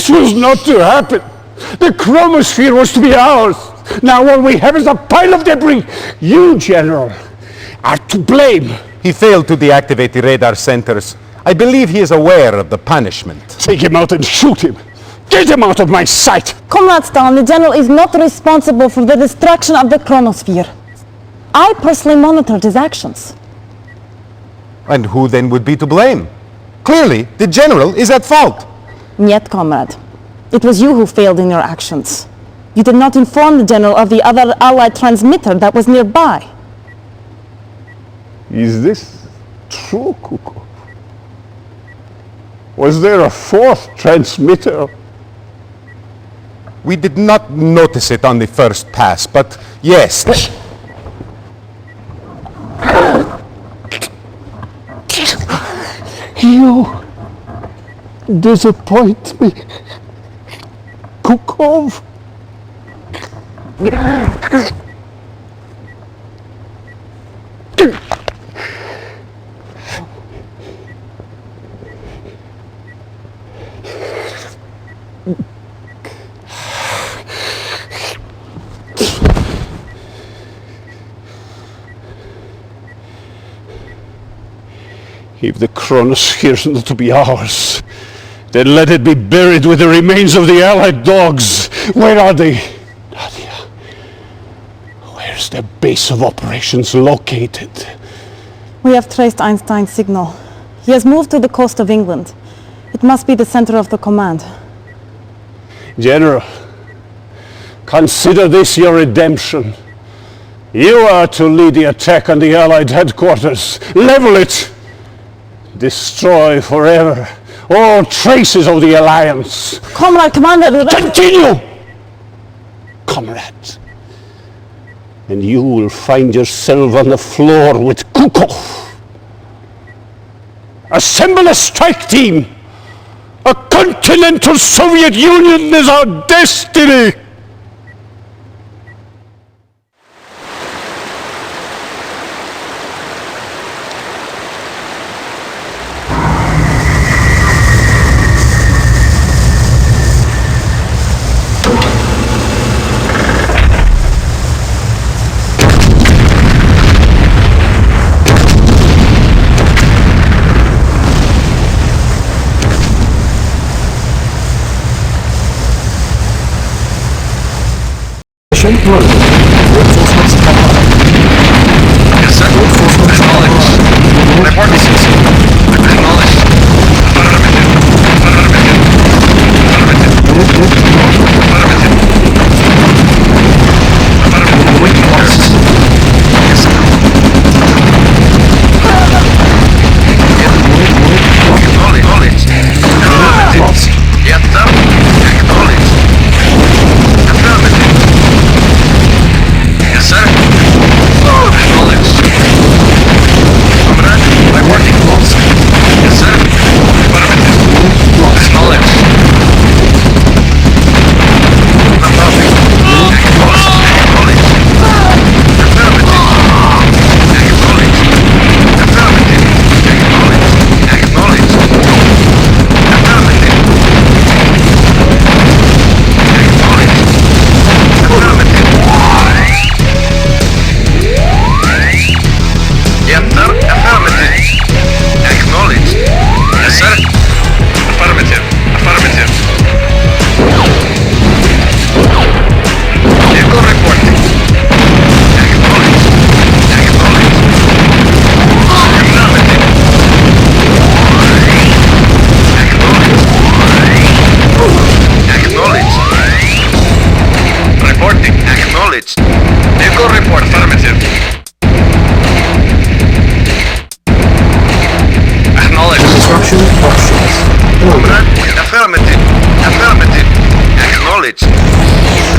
This was not to happen. The chromosphere was to be ours. Now all we have is a pile of debris. You, General, are to blame. He failed to deactivate the radar centers. I believe he is aware of the punishment. Take him out and shoot him. Get him out of my sight. Comrade Stalin, the General is not responsible for the destruction of the chromosphere. I personally monitored his actions. And who then would be to blame? Clearly, the General is at fault. Yet, comrade, it was you who failed in your actions. You did not inform the General of the other Allied transmitter that was nearby. Is this true, Kuko? Was there a fourth transmitter? We did not notice it on the first pass, but yes. You disappoint me, Kukov. If the chronosphere is not to be ours, then let it be buried with the remains of the Allied dogs. Where are they? Nadia, where's their base of operations located? We have traced Einstein's signal. He has moved to the coast of England. It must be the center of the command. General, consider this your redemption. You are to lead the attack on the Allied headquarters. Level it! Destroy forever all traces of the Alliance. Comrade, Commander... Continue! Comrade. And you will find yourself on the floor with Kukov. Assemble a strike team! A continental Soviet Union is our destiny!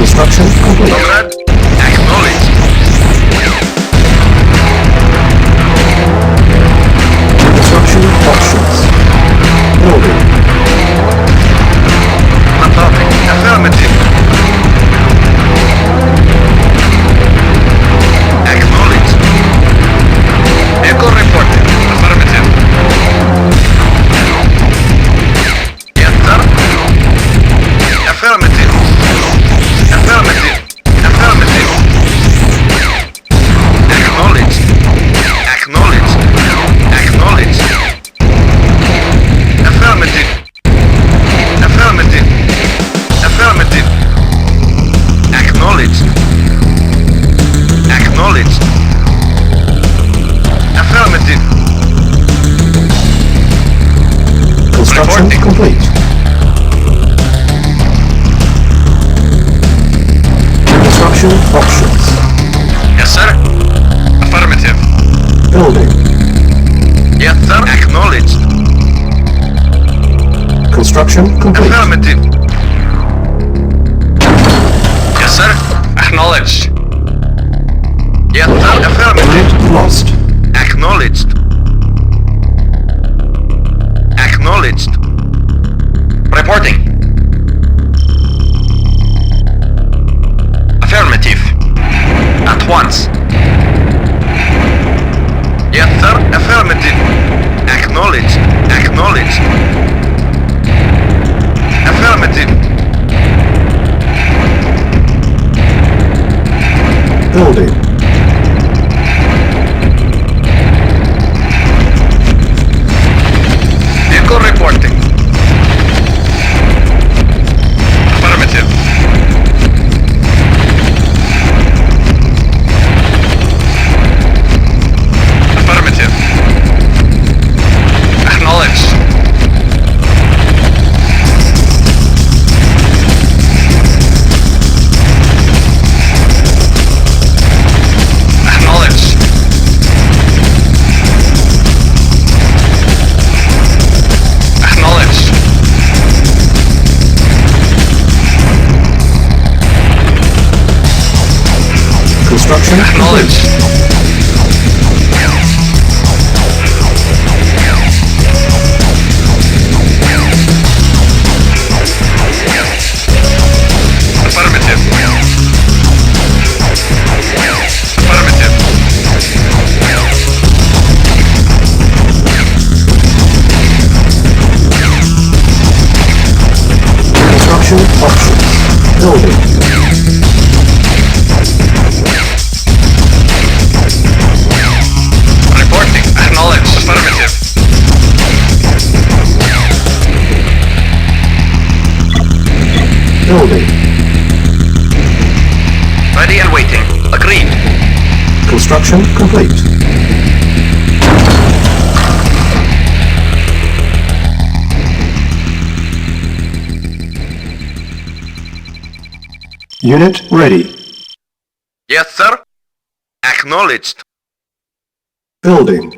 Construction complete. Comrade, acknowledge. Construction options. Loaded. Affirmative. Acknowledge. Echo reporting. Affirmative. Enter. Acknowledged. Acknowledged. Affirmative. Construction Reporting. complete. Construction options. Yes, sir. Affirmative. Building. Yes, sir. Acknowledged. Construction complete. Affirmative. Yes, sir. Acknowledged. Yes, sir. Affirmative. Unit lost. Acknowledged. Acknowledged. Reporting. Affirmative. At once. Yes, sir. Affirmative. Acknowledged. Acknowledged. Affirmative. Building. Vehicle reporting. Affirmative. Affirmative. Acknowledged. Acknowledged. Acknowledged. Construction Acknowledged. Affirmative. Affirmative. Construction options. Building. Reporting. Acknowledged. Affirmative. Building. Ready and waiting. Agreed. Construction complete. Unit ready. Yes, sir. Acknowledged. Building.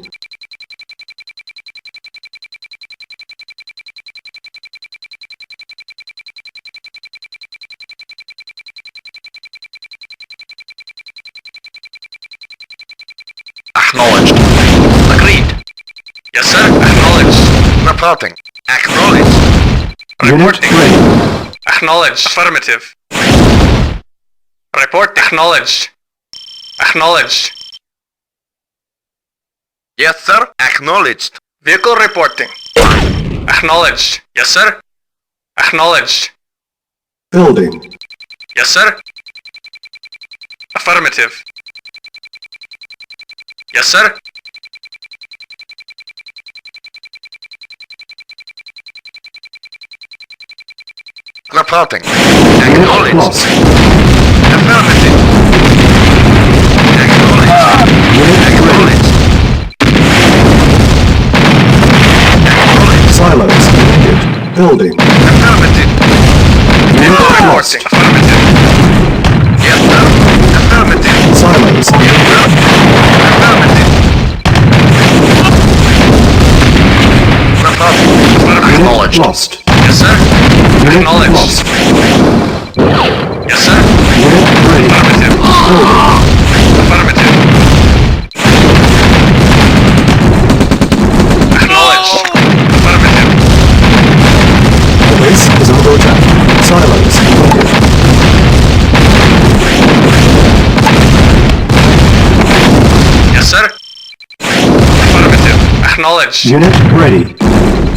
Acknowledged. Agreed. Yes, sir. Acknowledged. Reporting. Acknowledged. Unit Reporting. ready. Acknowledged. Affirmative. Report. Acknowledged. Acknowledged. Yes, sir. Acknowledged. Vehicle reporting. Acknowledged. Yes, sir. Acknowledged. Building. Yes, sir. Affirmative. Yes, sir. Reporting. Unit Acknowledged. lost. Affirmative. Acknowledged. Unit ready. Acknowledged. Acknowledged. Silos needed. Building. Affirmative. Vehicle Unit reporting. lost. Affirmative. Yes, sir. Affirmative. Silos Yes, needed. sir. Affirmative. Reporting. Unit Acknowledged. lost. Yes, sir. Unit Acknowledged. lost. Yes, sir. Unit ready. Affirmative. Building. Affirmative. Acknowledged. Affirmative. The base is under attack. Silos needed. Yes, sir. Affirmative. Acknowledged. Unit ready.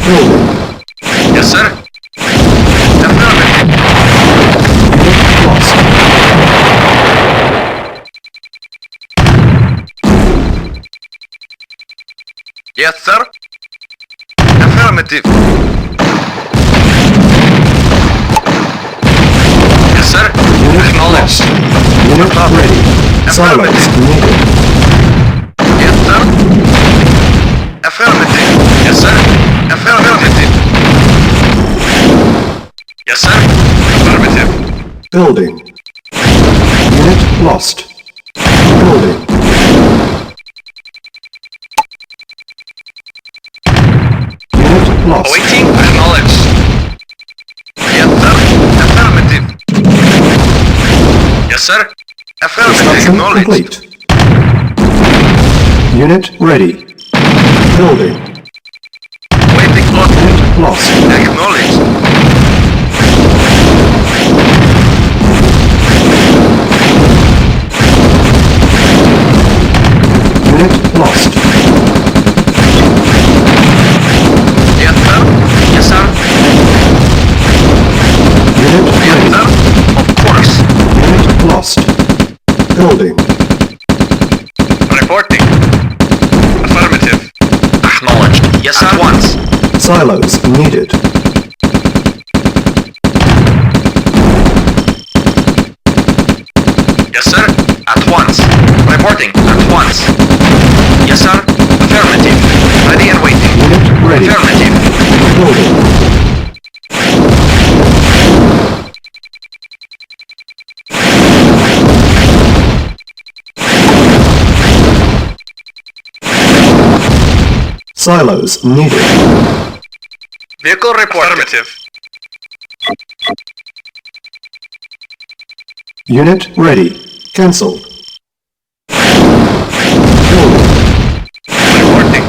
Building. Yes, sir. Affirmative. Unit lost. Yes, sir. Affirmative. Yes, sir. Unit Acknowledged. lost. Unit ready. Silos needed. Yes, sir. Affirmative. Yes, sir. Affirmative. Yes, sir. Affirmative. Building. Unit lost. Building. Unit lost. Awaiting acknowledged. Yes, sir. Affirmative. Yes, sir. Affirmative. Construction Acknowledged. complete. Unit ready. Building. Waiting order. Unit lost. Acknowledged. Unit lost. Yes, sir. Yes, sir. Unit Yes, ready. sir. Of course. Unit lost. Building. Reporting. Affirmative. Acknowledged. Yes, sir. At once. Silos needed. Yes, sir. At once. Reporting. At once. Yes, sir. Affirmative. Ready and waiting. Unit ready. Affirmative. Building. Silos needed. Vehicle report. Affirmative. Unit ready. Cancel. Building. Reporting.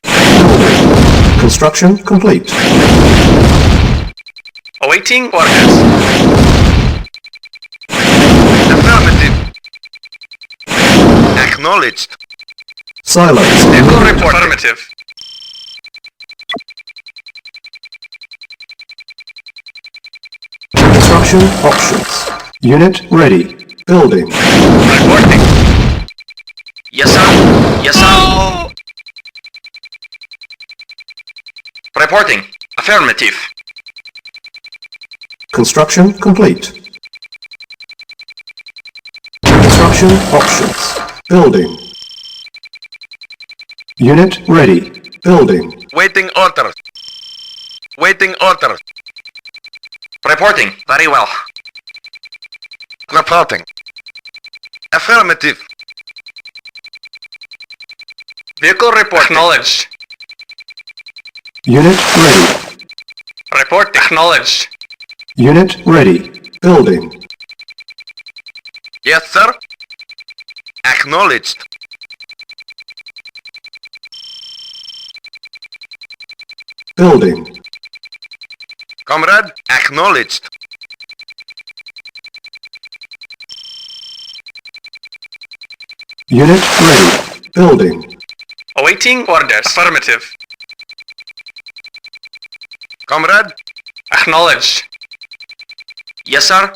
Building. Construction complete. Awaiting orders. Affirmative. Acknowledged. Silos Vehicle needed. report. Affirmative. Construction options. Unit ready. Building. Reporting. Yes, sir. Yes, sir. Reporting. Affirmative. Construction complete. Construction options. Building. Unit ready. Building. Waiting order. Waiting order. Reporting. Very well. Reporting. Affirmative. Vehicle report. Acknowledged. Unit ready. Report acknowledged. Unit ready. Building. Yes, sir. Acknowledged. Building. Comrade, acknowledged. Unit ready. Building. Awaiting orders. Affirmative. Comrade, acknowledged. Yes, sir.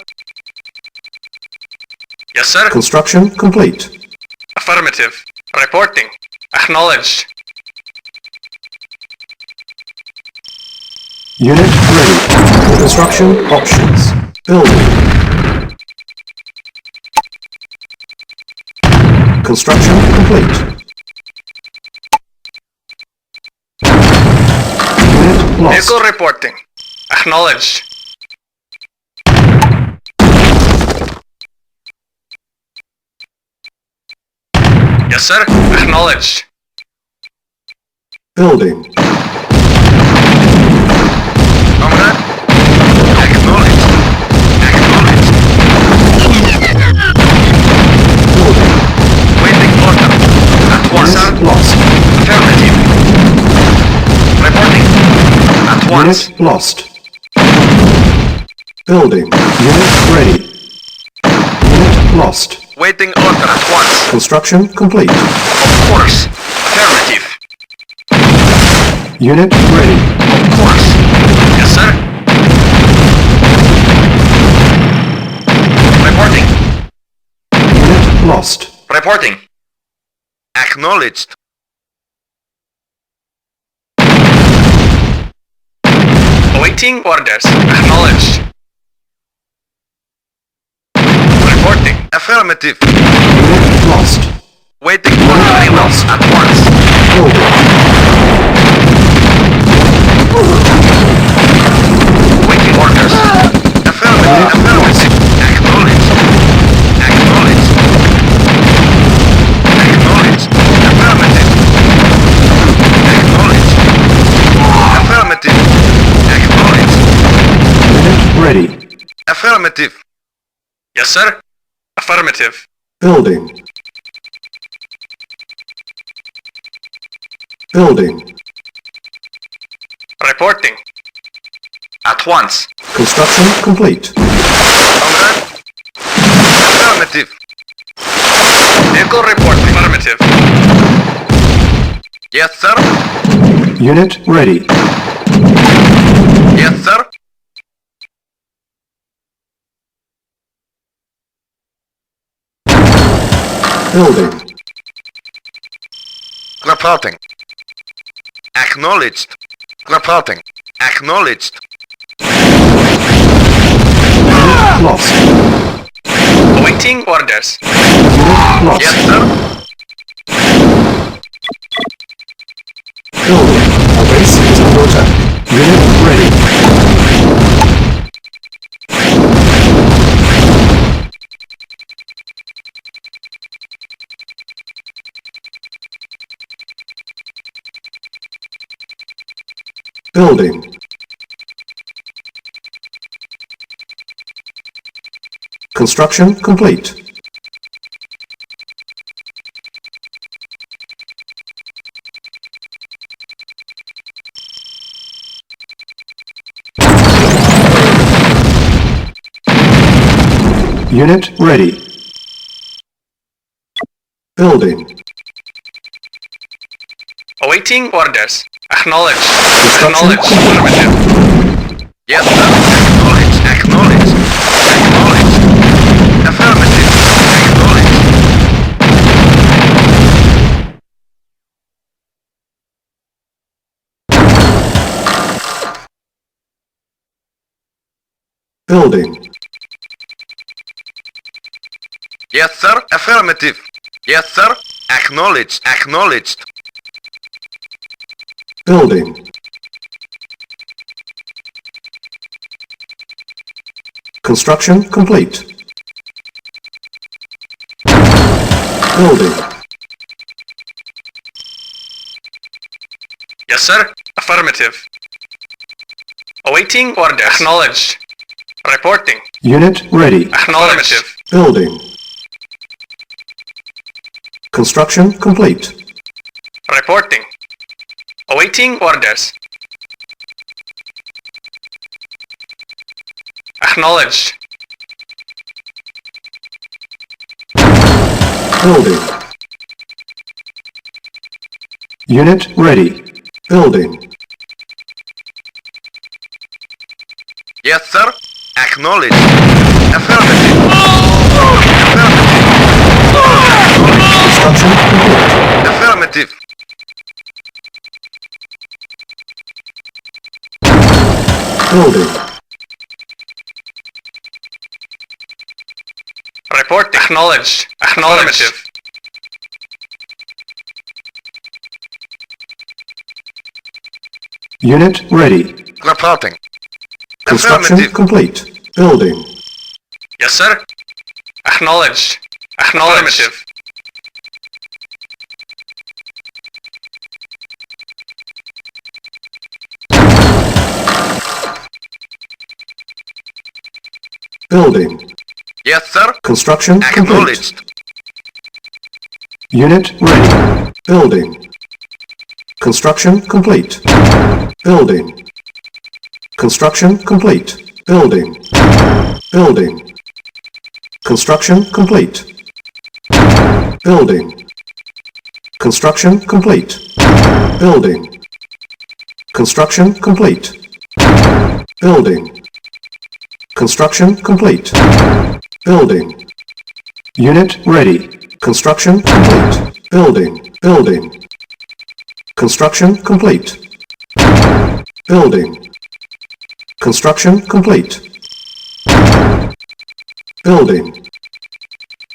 Yes, sir. Construction complete. Affirmative. Reporting. Acknowledged. Unit ready. Construction options. Building. Construction complete. Unit lost. Vehicle reporting. Acknowledged. Yes, sir. Acknowledged. Building. Comrade, acknowledged. Acknowledged. Building. Waiting order. At once, sir. Unit lost. Affirmative. Reporting. At once. Unit lost. Building. Unit ready. Unit lost. Waiting order at once. Construction complete. Of course. Affirmative. Unit ready. Of course. Yes, sir. Reporting. Unit lost. Reporting. Acknowledged. Awaiting orders. Acknowledged. Affirmative. Unit lost. Waiting for signals at once. Building. Waiting orders. Affirmative. Affirmative. Acknowledged. Acknowledged. Acknowledged. Affirmative. Acknowledged. Affirmative. Acknowledged. Unit ready. Affirmative. Yes, sir. Affirmative. Building. Building. Reporting. At once. Construction complete. Comrade. Affirmative. Vehicle report. Affirmative. Yes, sir. Unit ready. Yes, sir. Building. Reporting. Acknowledged. Reporting. Acknowledged. Unit lost. Awaiting orders. Unit lost. Yes, sir. Building. Our base is under attack. Unit ready. Building. Construction complete. Unit ready. Building. Awaiting orders. Acknowledged. Construction Acknowledged. complete. Affirmative. Yes, sir. Acknowledged. Acknowledged. Acknowledged. Affirmative. Acknowledged. Building. Yes, sir. Affirmative. Yes, sir. Acknowledged. Acknowledged. Building. Construction complete. Building. Yes, sir. Affirmative. Awaiting order. Acknowledged. Reporting. Unit ready. Acknowledged. Building. Construction complete. Reporting. Awaiting orders. Acknowledged. Building. Unit ready. Building. Yes, sir. Acknowledged. Affirmative. Construction complete. Affirmative. Building. Report acknowledged. Acknowledged. Unit ready. Reporting. Construction Affirmative. complete. Building. Yes, sir. Acknowledged. Acknowledged. Building. Yes, sir. Construction complete. Acknowledged. Unit ready. Building. Construction complete. Building. Construction complete. Building. Building. Construction complete. Building. Construction complete. Building. Construction complete. Building. Construction complete. Building. Unit ready. Construction complete. Building. Building. Construction complete. Building. Construction complete. Building.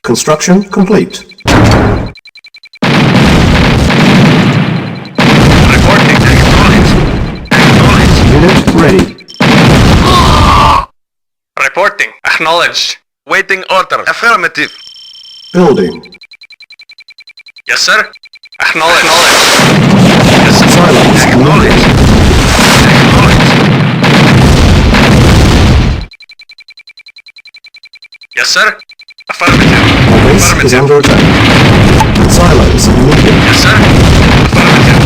Construction complete. Reporting. Acknowledged. Acknowledged. Unit ready. Reporting. Acknowledged. Waiting order. Affirmative. Building. Yes, sir. Acknowledged. Yes, sir. Silence. Acknowledged. Acknowledged. Yes, sir. Affirmative. Our base is Affirmative. under attack. Silos needed. Yes, sir. Affirmative.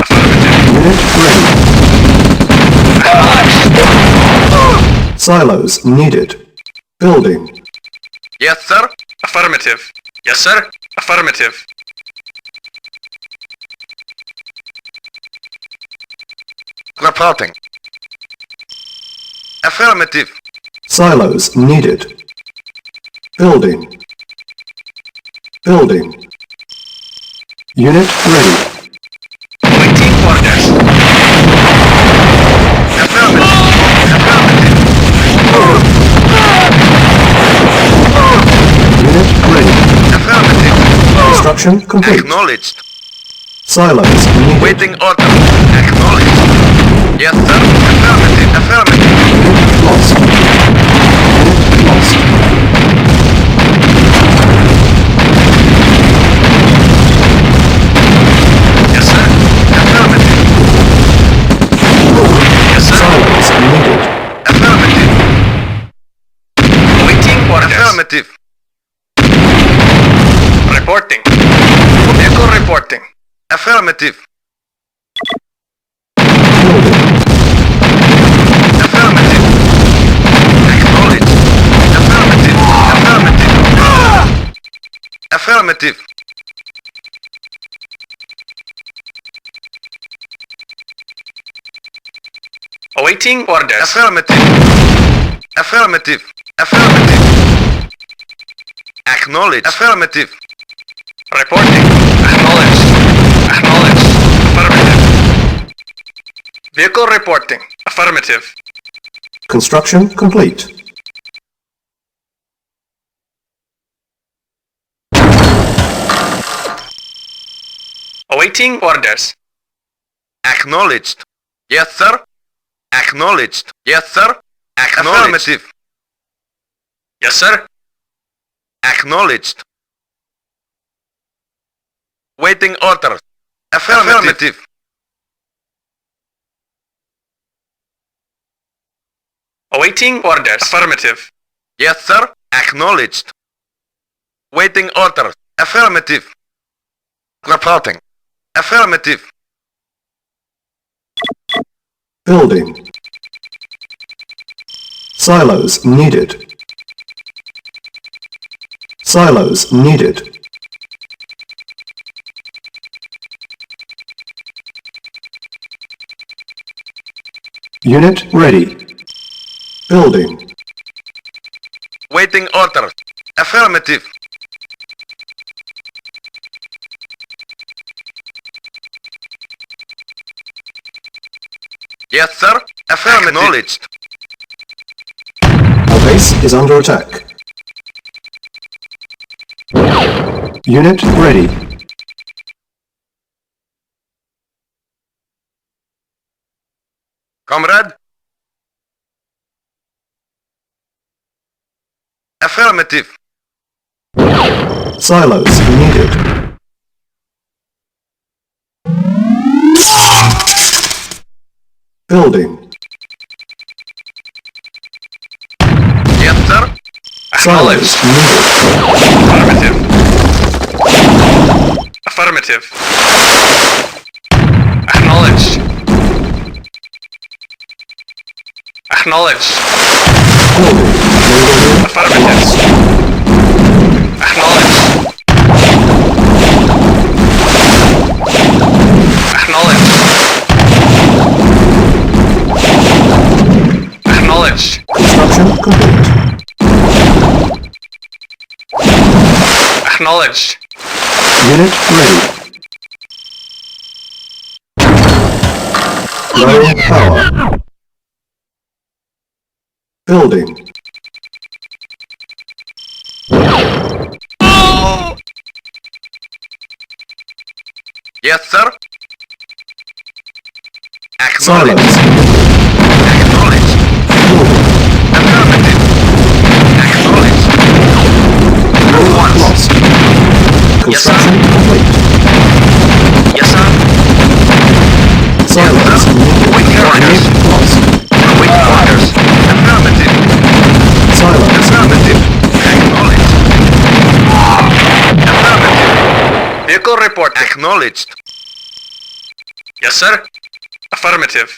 Affirmative. Unit ready. Acknowledged. Silos needed. Building. Yes, sir. Affirmative. Yes, sir. Affirmative. Reporting. Affirmative. Silos needed. Building. Building. Unit ready. Waiting orders. Affirmative. Affirmative. Unit ready. Affirmative. Construction complete. Acknowledged. Silos needed. Waiting order. Acknowledged. Yes, sir. Affirmative. Affirmative. Unit lost. Unit lost. Yes, sir. Affirmative. Yes, sir. Silos needed. Affirmative. Waiting orders. Affirmative. Reporting. Vehicle reporting. Affirmative. Building. Affirmative. Acknowledged. Affirmative. Affirmative. Affirmative. Awaiting orders. Affirmative. Affirmative. Affirmative. Acknowledged. Affirmative. Reporting. Acknowledged. Acknowledged. Affirmative. Vehicle reporting. Affirmative. Construction complete. Awaiting orders. Acknowledged. Yes, sir. Acknowledged. Yes, sir. Affirmative. Yes, sir. Acknowledged. Waiting orders. Affirmative. Awaiting orders. Affirmative. Yes, sir. Acknowledged. Waiting orders. Affirmative. Reporting. Affirmative. Building. Silos needed. Silos needed. Unit ready. Building. Waiting orders. Affirmative. Yes, sir. Affirmative. Acknowledged. Our base is under attack. Unit ready. Comrade. Affirmative. Silos needed. Building. Yes, sir. Silos Acknowledged. needed. Affirmative. Affirmative. Acknowledged. Acknowledged. Building. Affirmative. Acknowledged. Acknowledged. Acknowledged. Construction complete. Acknowledged. Unit ready. Low power. Building. Yes, sir. Silos. Acknowledged. Acknowledged. Affirmative. Acknowledged. At once. Lost. Yes, sir. Construction complete. Yes, sir. Silos. Yes, sir. Waiting orders. Lost. Waiting orders. Affirmative. Silos. Affirmative. Acknowledged. Affirmative. Vehicle report. Acknowledged. Yes, sir. Affirmative.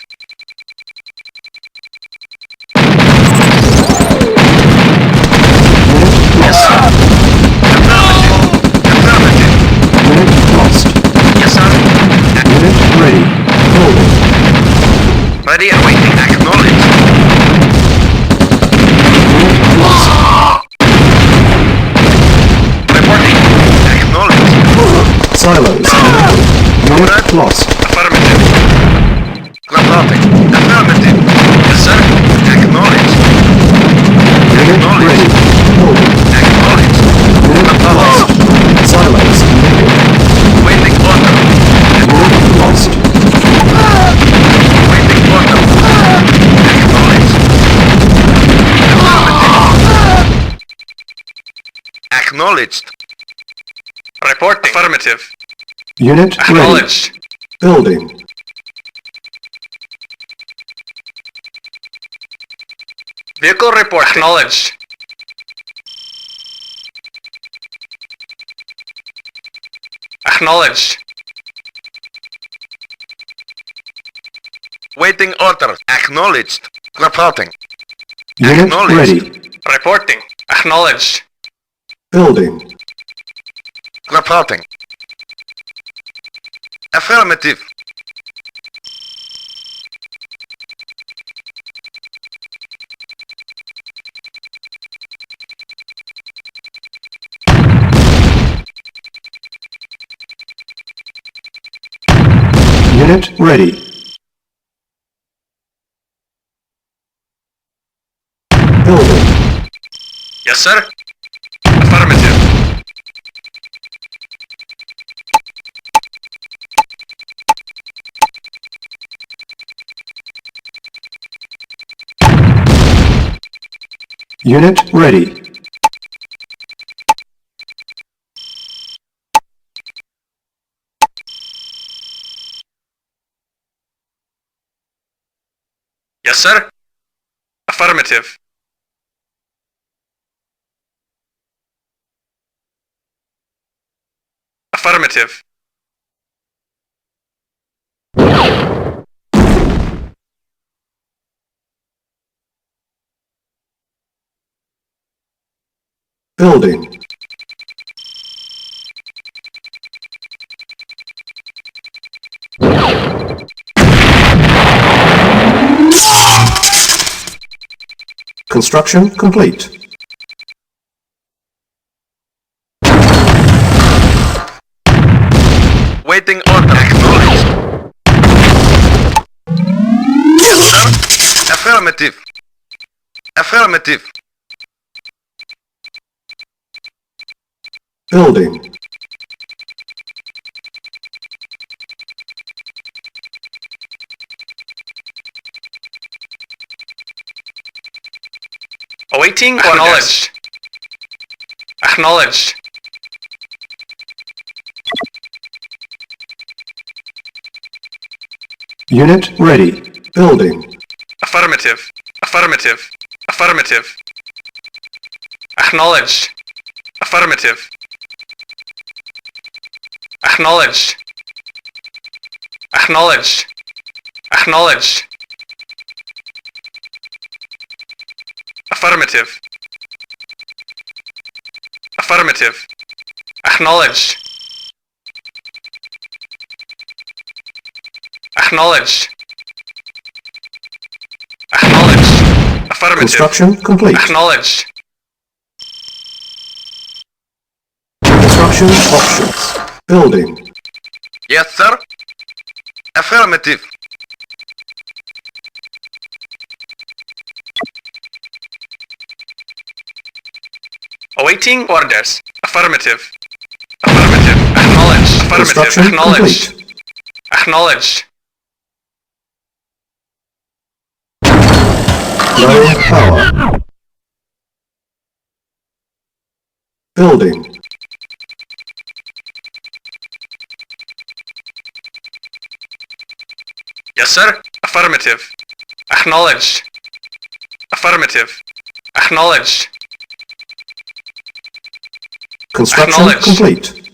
Yes, sir. Affirmative. Affirmative. Unit lost. Yes, sir. Unit ready. Building. Ready and waiting. Acknowledged. Unit lost. Reporting. Acknowledged. Silos. Unit lost. Affirmative. Reporting. Affirmative. Yes, sir. Acknowledged. Unit ready. Building. Acknowledged. Unit lost. Silos. Waiting order. Unit lost. Waiting order. Acknowledged. Affirmative. Acknowledged. Reporting. Affirmative. Unit ready. Acknowledged. Building. Vehicle report. Acknowledged. Acknowledged. Waiting order. Acknowledged. Reporting. Unit Acknowledged. ready. Reporting. Acknowledged. Building. Reporting. Affirmative. Unit ready. Building. Yes, sir. Affirmative. Unit ready. Yes, sir. Affirmative. Affirmative. Building. Construction complete. Waiting order. Acknowledged. Yes, sir. Affirmative. Affirmative. Building. Awaiting orders. Acknowledged. Unit ready. Building. Affirmative. Affirmative. Affirmative. Acknowledged. Affirmative. Acknowledged. Acknowledged. Acknowledged. Affirmative. Affirmative. Acknowledged. Acknowledged. Acknowledged. Affirmative. Construction complete. Acknowledged. Construction options. Building. Yes, sir. Affirmative. Awaiting orders. Affirmative. Affirmative. Acknowledged. Affirmative. Construction Acknowledged. complete. Acknowledged. Low power. Building. Yes, sir. Affirmative. Acknowledged. Affirmative. Acknowledged. Construction Acknowledged. complete.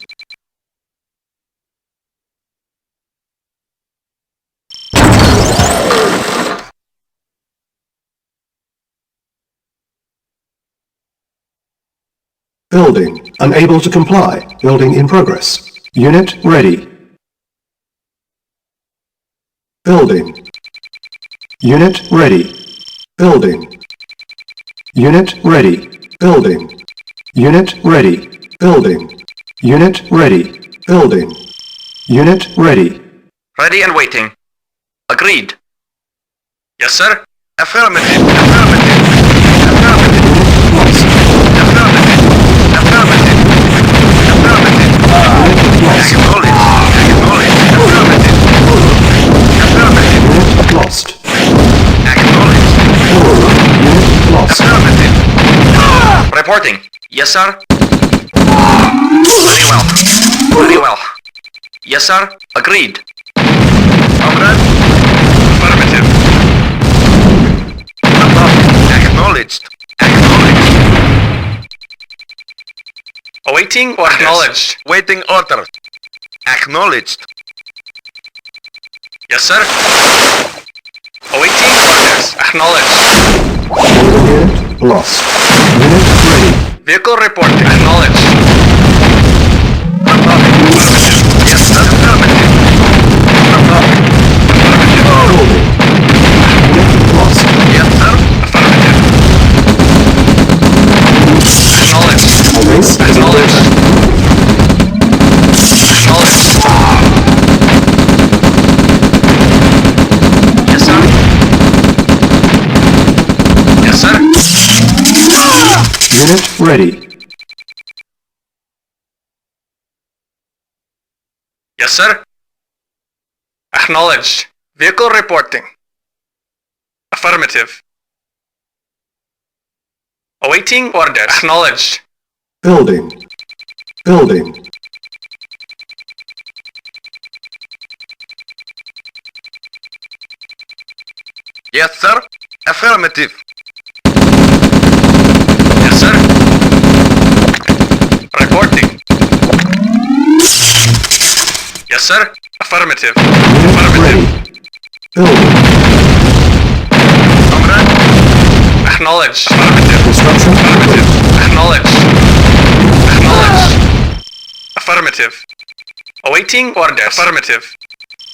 Building. Unable to comply. Building in progress. Unit ready. Building. Unit ready. Building. Unit ready. Building. Unit ready. Building. Unit ready. Building. Unit ready. Ready and waiting. Agreed. Yes, sir. Affirmative. Affirmative. Affirmative. Affirmative. Affirmative. Affirmative. Acknowledge. Acknowledge. Affirmative. Affirmative. Unit lost. Acknowledge. Unit lost. Affirmative. Reporting. Yes, sir. Very well. Very well. Yes, sir. Agreed. Comrade. Affirmative. Acknowledged. Acknowledged. Awaiting orders. Acknowledged. Waiting order. Acknowledged. Yes, sir. Awaiting orders. Acknowledged. Unit lost. Unit ready. Vehicle reporting. Acknowledged. Affirmative. Yes, sir. Affirmative. Affirmative. Building. Unit lost. Yes, sir. Affirmative. Acknowledged. Base is under Acknowledged. attack. Acknowledged. Yes, sir. Yes, sir. Unit ready. Yes, sir. Acknowledged. Vehicle reporting. Affirmative. Awaiting orders. Acknowledged. Building. Building. Yes, sir. Affirmative. Yes, sir. Reporting. Yes, sir. Affirmative. Unit Affirmative. ready. Building. Comrade. Acknowledged. Affirmative. Construction Affirmative. complete. Acknowledged. Acknowledged. Affirmative. Awaiting orders. Affirmative.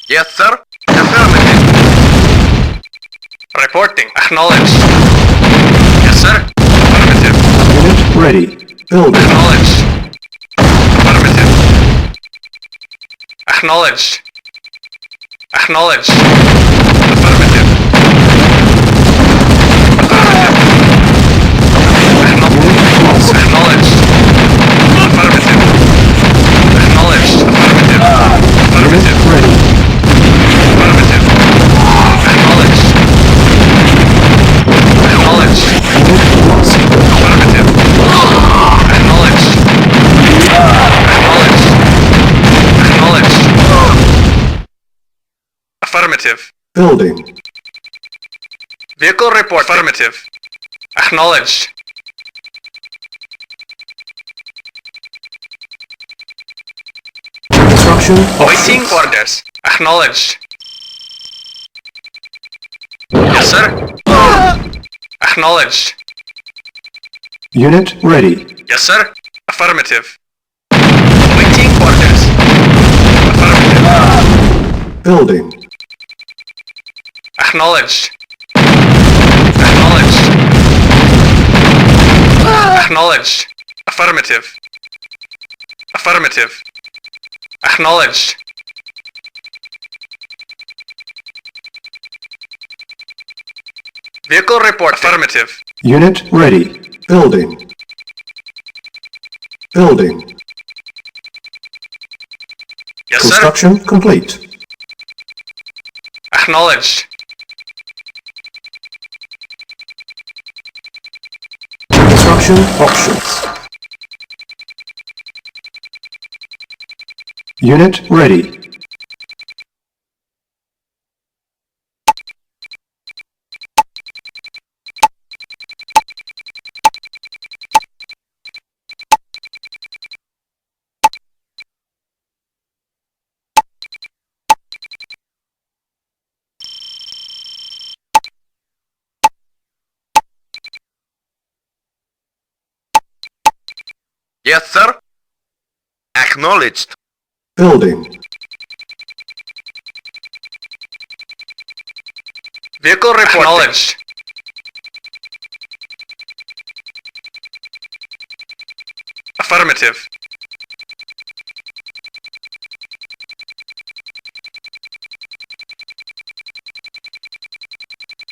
Yes, sir. Affirmative. Reporting. Acknowledged. Yes, sir. Affirmative. Unit ready. Building. Acknowledged. Affirmative. Acknowledged. Acknowledged. Affirmative. Affirmative. Unit lost. Acknowledged. Affirmative. Acknowledged. Affirmative. Unit Affirmative. ready. Affirmative. Acknowledged. Acknowledged. Unit lost. Affirmative. Acknowledged. Acknowledged. Acknowledged. Affirmative. Building. Vehicle report. Affirmative. Acknowledged. Construction Awaiting options. orders. Acknowledged. Yes, sir. Acknowledged. Unit ready. Yes, sir. Affirmative. Awaiting orders. Affirmative. Building. Acknowledged. Acknowledged. Acknowledged. Affirmative. Affirmative. Acknowledged. Vehicle report. Affirmative. Unit ready. Building. Building. Yes, sir. Construction complete. Acknowledged. Construction options. Unit ready. Yes, sir. Acknowledged. Building. Vehicle reporting. Acknowledged. Affirmative.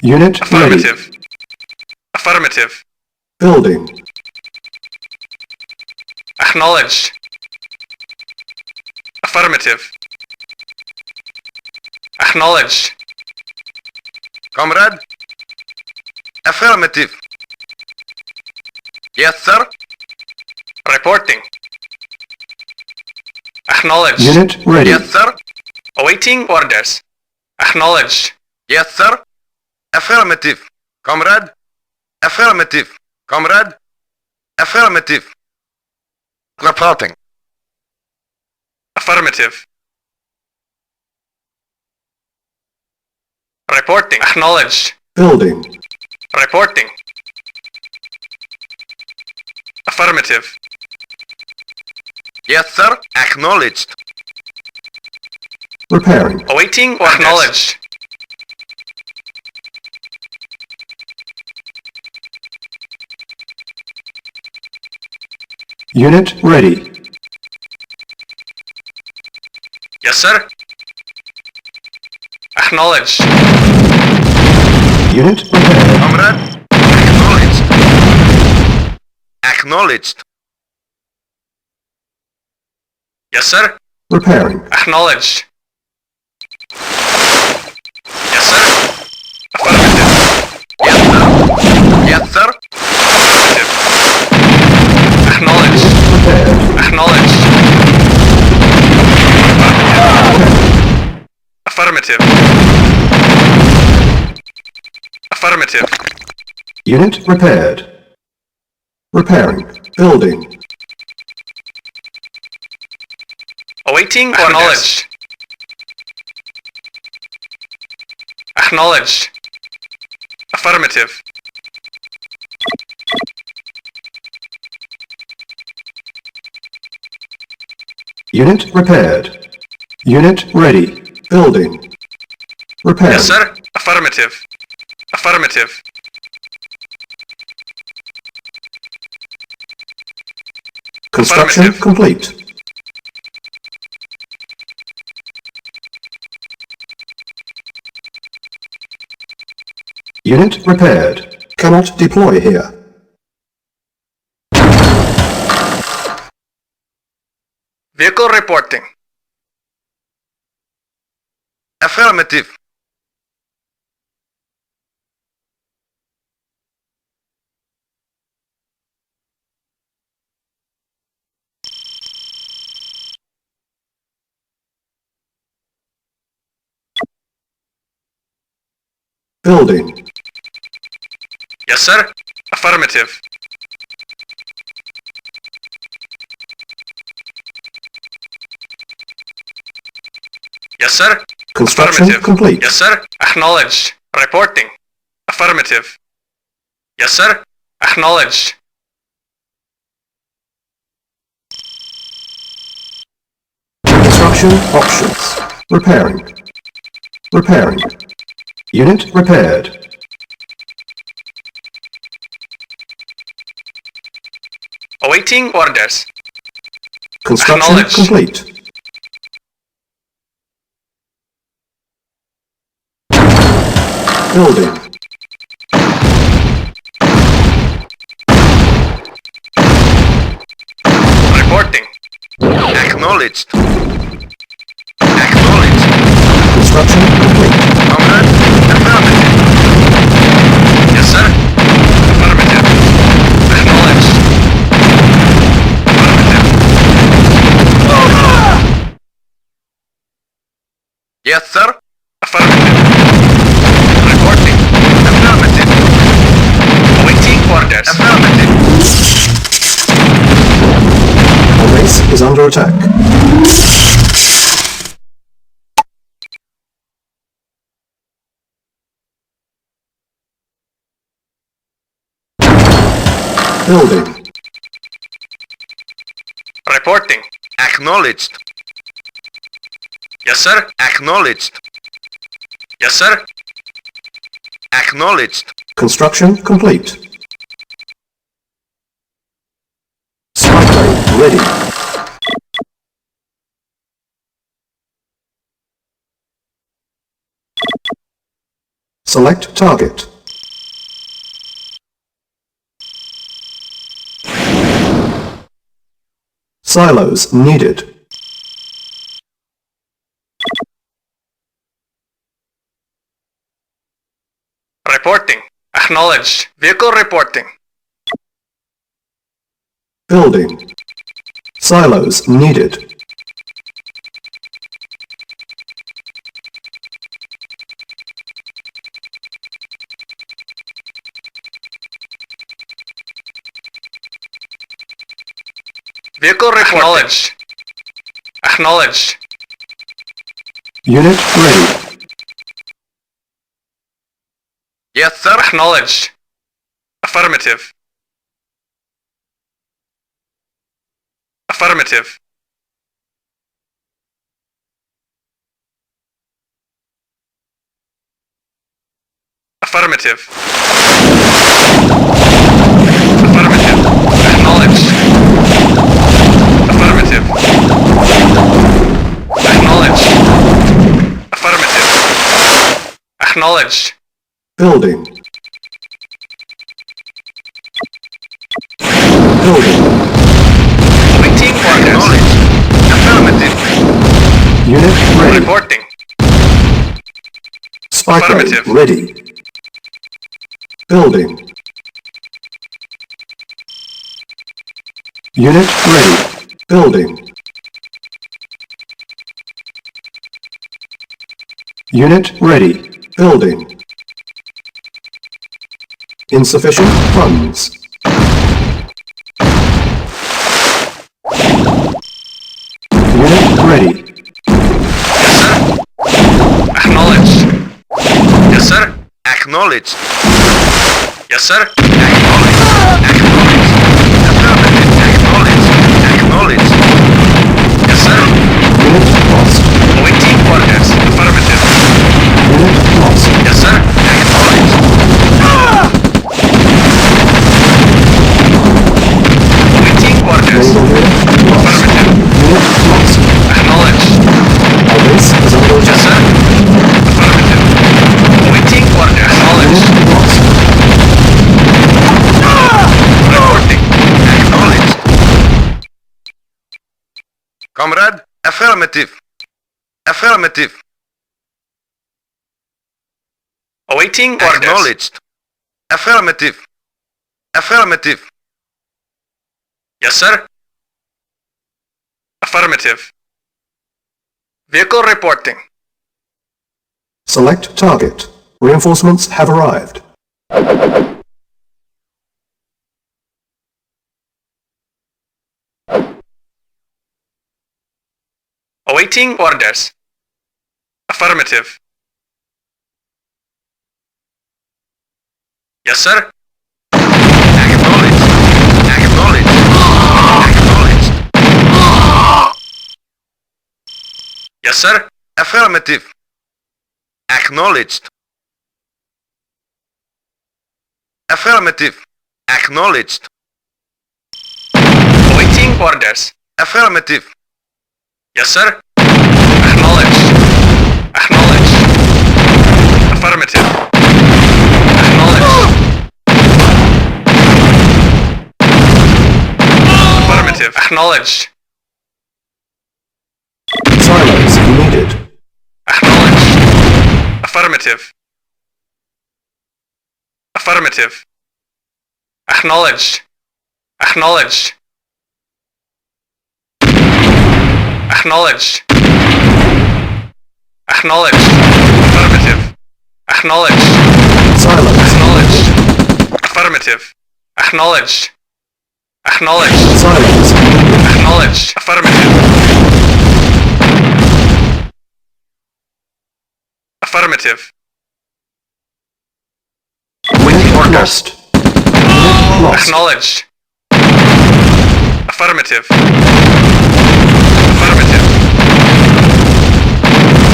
Unit ready. Affirmative. Affirmative. Building. Acknowledged. Affirmative. Acknowledged. Comrade? Affirmative. Yes, sir. Reporting. Acknowledged. Unit ready. Yes, sir. Awaiting orders. Acknowledged. Yes, sir. Affirmative. Comrade? Affirmative. Comrade? Affirmative. Reporting. Affirmative. Reporting. Acknowledged. Building. Reporting. Affirmative. Yes, sir. Acknowledged. Repairing. Awaiting orders. Acknowledged. Unit ready. Yes, sir. Acknowledged. Unit repaired. Comrade. Acknowledged. Acknowledged. Yes, sir. Repairing. Acknowledged. Yes, sir. Affirmative. Yes, sir. Yes, sir. Affirmative. Acknowledged. Repaired. Acknowledged. Affirmative. Affirmative. Unit repaired. Repairing. Building. Awaiting orders. Acknowledged. Affirmative. Unit repaired. Unit ready. Building. Repaired. Yes, sir. Affirmative. Affirmative. Construction Affirmative. complete. Unit repaired. Cannot deploy here. Vehicle reporting. Affirmative. Building. Yes, sir. Affirmative. Yes, sir. Construction Affirmative. complete. Yes, sir. Acknowledged. Reporting. Affirmative. Yes, sir. Acknowledged. Construction options. Repairing. Repairing. Unit repaired. Awaiting orders. Construction Acknowledged. complete. Building. Reporting. Acknowledged. Acknowledged. Construction complete. Comrade. Yes, sir. Affirmative. Reporting. Affirmative. Awaiting orders. Affirmative. Our base is under attack. Building. Reporting. Acknowledged. Yes, sir. Acknowledged. Yes, sir. Acknowledged. Construction complete. Spy plane ready. Select target. Silos needed. Reporting. Acknowledged. Vehicle reporting. Building. Silos needed. Vehicle reporting. Acknowledged. Acknowledged. Unit ready. Yes, sir. Acknowledged. Affirmative. Affirmative. Affirmative. Affirmative. Acknowledged. Affirmative. Acknowledged. Affirmative. Acknowledged. Building. Building. Waiting for acknowledged. Affirmative. Unit ready. Reporting. Spy plane Affirmative. ready. Building. Unit ready. Building. Unit ready. Building. Insufficient funds. Unit ready. Yes, sir. Acknowledged. Yes, sir. Acknowledged. Yes, sir. Acknowledged. Acknowledged. Affirmative. Acknowledged. Acknowledged. Yes, sir. Unit lost. Awaiting orders. Affirmative. Unit lost. Yes, sir. Acknowledged. Awaiting orders. Naval unit lost. Affirmative. Unit lost. Acknowledged. Our base is under Yes, attack. sir. Affirmative. Awaiting orders. Acknowledged. Unit lost. Reporting. Acknowledged. Comrade, affirmative. Affirmative. Awaiting orders. Acknowledged. Affirmative. Affirmative. Yes, sir. Affirmative. Vehicle reporting. Select target. Reinforcements have arrived. Awaiting orders. Affirmative. Yes, sir. Acknowledged. Acknowledged. Acknowledged. Yes, sir. Affirmative. Acknowledged. Affirmative. Acknowledged. Awaiting orders. Affirmative. Yes, sir. Acknowledged. Acknowledged. Affirmative. Acknowledged. Affirmative. Acknowledged. Silos needed. Acknowledged. Affirmative. Affirmative. Acknowledged. Acknowledged. Acknowledged. Acknowledged. Affirmative. Acknowledged. Silence. Acknowledged. Affirmative. Acknowledged. Acknowledged. Silence. Acknowledged. Affirmative. Affirmative. Unit orders. lost. Unit lost. Acknowledged. Affirmative. Affirmative.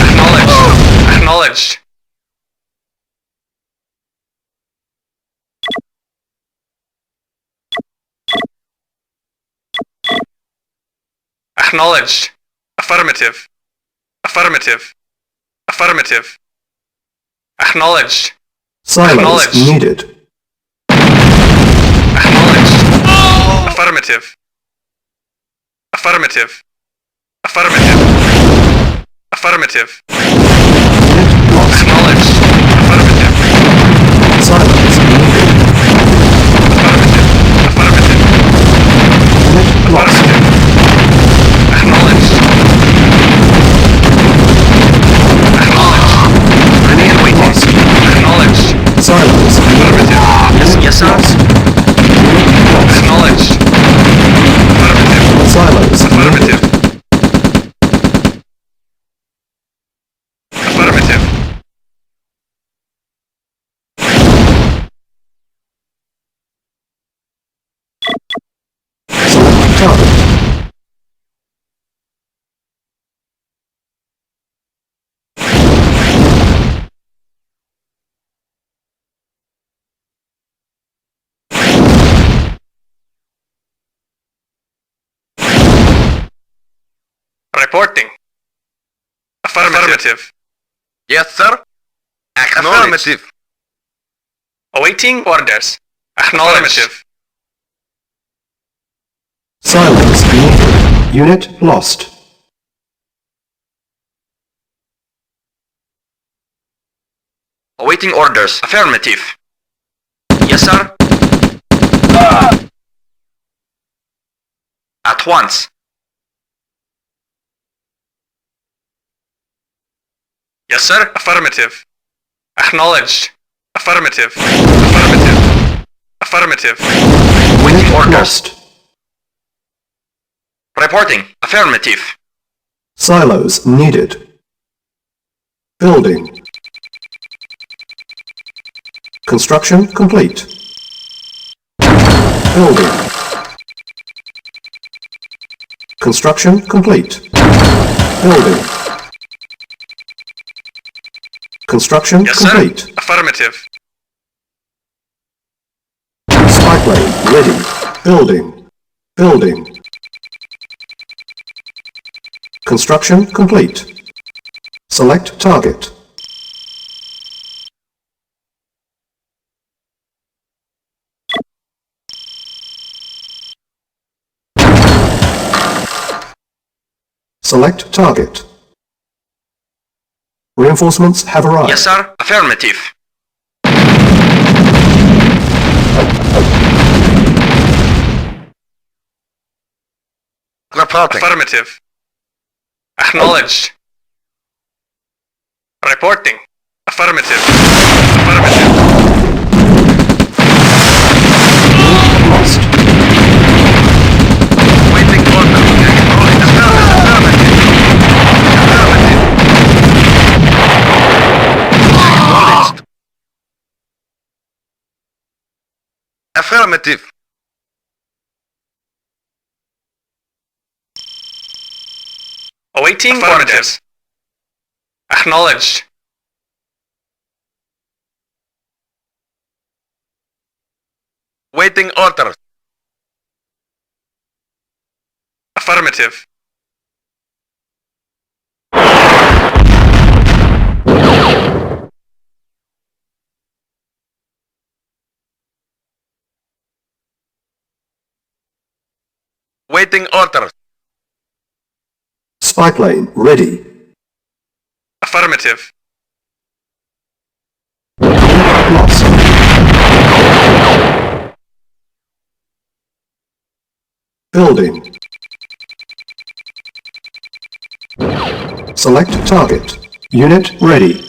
Acknowledged. Acknowledged. Acknowledged. Affirmative. Affirmative. Affirmative. Acknowledged. Silence Acknowledged. needed. Acknowledged. Affirmative. Affirmative. Affirmative. Affirmative. Unit lost. Acknowledged. Affirmative. Silence needed. Affirmative. Affirmative. Unit lost. Affirmative. Acknowledged. Acknowledged. Remain waiting. Acknowledged. Silence needed. Affirmative. Yes, sir. Unit lost. Acknowledged. Affirmative. Silence Affirmative. needed. Affirmative. Select target. Reporting. Affirmative. Yes, sir. Affirmative. Awaiting orders. Acknowledged. Silence needed. Unit lost. Awaiting orders. Affirmative. Yes, sir. At once. Yes, sir. Affirmative. Acknowledged. Affirmative. Affirmative. Affirmative. Waiting Unit orders. lost. Reporting. Affirmative. Silos needed. Building. Construction complete. Building. Construction complete. Building. Construction Yes, complete. sir. Affirmative. Spy plane ready. Building. Building. Construction complete. Select target. Select target. Reinforcements have arrived. Yes, sir. Affirmative. Reporting. Affirmative. Acknowledged. Reporting. Affirmative. Affirmative. Lost. Waiting order. Affirmative. Affirmative. Affirmative. Awaiting orders. Acknowledged. Waiting orders. Affirmative. Waiting orders. Spy plane ready. Affirmative. Lost. Building. Select target. Unit ready.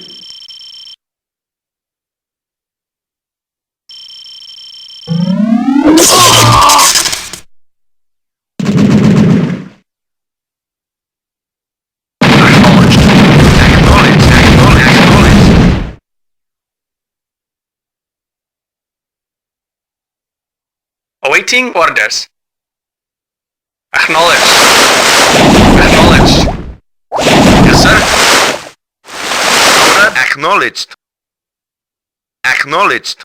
Awaiting orders. Acknowledged. Acknowledged. Yes, sir. Order acknowledged. Acknowledged.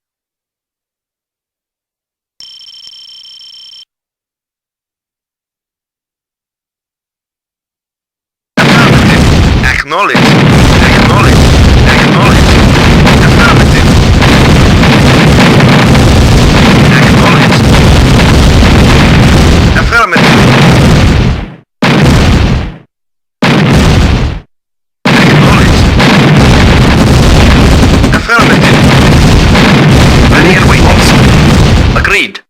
Affirmative. Acknowledged. Acknowledged. Acknowledged. Affirmative. Acknowledged. Affirmative. Acknowledged. Affirmative. Ready and waiting. Agreed.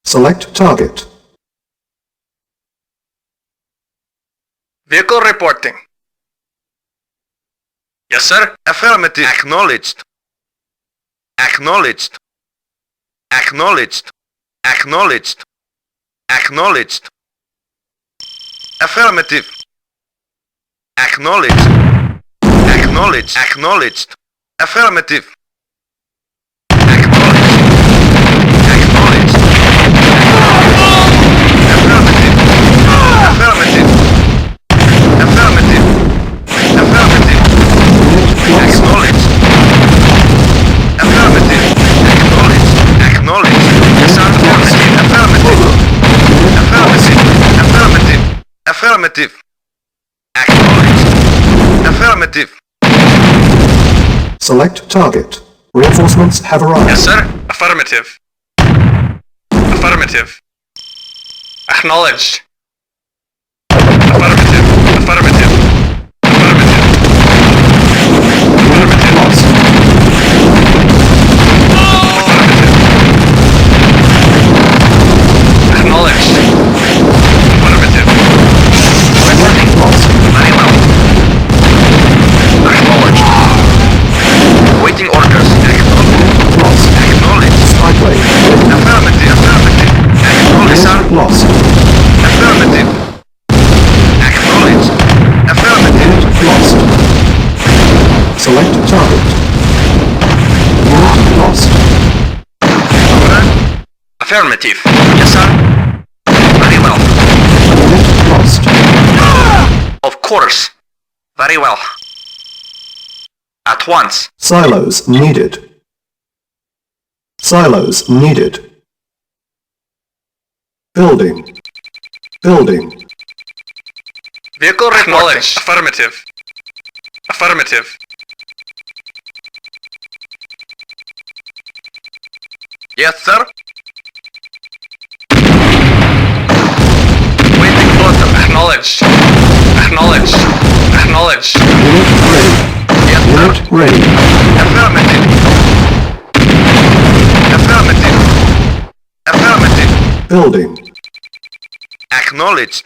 Select target. Vehicle reporting. Yes, sir. Affirmative. Acknowledged. Acknowledged. Acknowledged. Acknowledged. Acknowledged. Affirmative. Acknowledged. Acknowledged. Acknowledged. Affirmative. Acknowledged. Acknowledged. Affirmative. Affirmative. Affirmative. Affirmative. Acknowledged. Affirmative. Acknowledged. Acknowledged. Yes, sir. Affirmative. Affirmative. Affirmative. Affirmative. Acknowledged. Affirmative. Select target. Reinforcements have arrived. Yes, sir. Affirmative. Affirmative. Acknowledged. Affirmative. Affirmative. Affirmative. Affirmative. Lost. Acknowledged. Affirmative. Reporting. Lost. Very well. Acknowledged. Waiting orders. Acknowledged. Lost. Acknowledged. Spyway. Affirmative. Affirmative. Acknowledged, sir. Lost. Affirmative. Acknowledged. Affirmative. Lost. Select target. Unit lost. Order. Affirmative. Yes, sir. Very well. Unit lost. Of course. Very well. At once. Silos needed. Silos needed. Building. Building. Vehicle acknowledged. Affirmative. Affirmative. Yes, sir. Waiting order. Acknowledged. Acknowledged. Acknowledged. Unit ready. Yes, sir. Unit ready. Affirmative. Affirmative. Affirmative. Building. Acknowledged.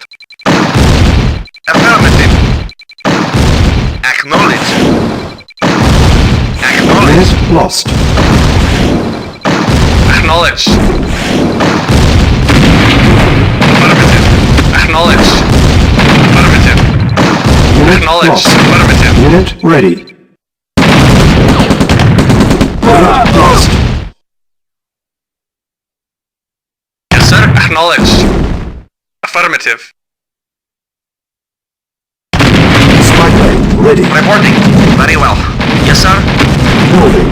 Affirmative. Acknowledged. Acknowledged. Unit lost. Acknowledged. Affirmative. Acknowledged. Affirmative. Unit Acknowledged. lost. Affirmative. Unit ready. Unit lost. Yes, sir. Acknowledged. Affirmative. Spyway ready. Reporting. Very well. Yes, sir. Building.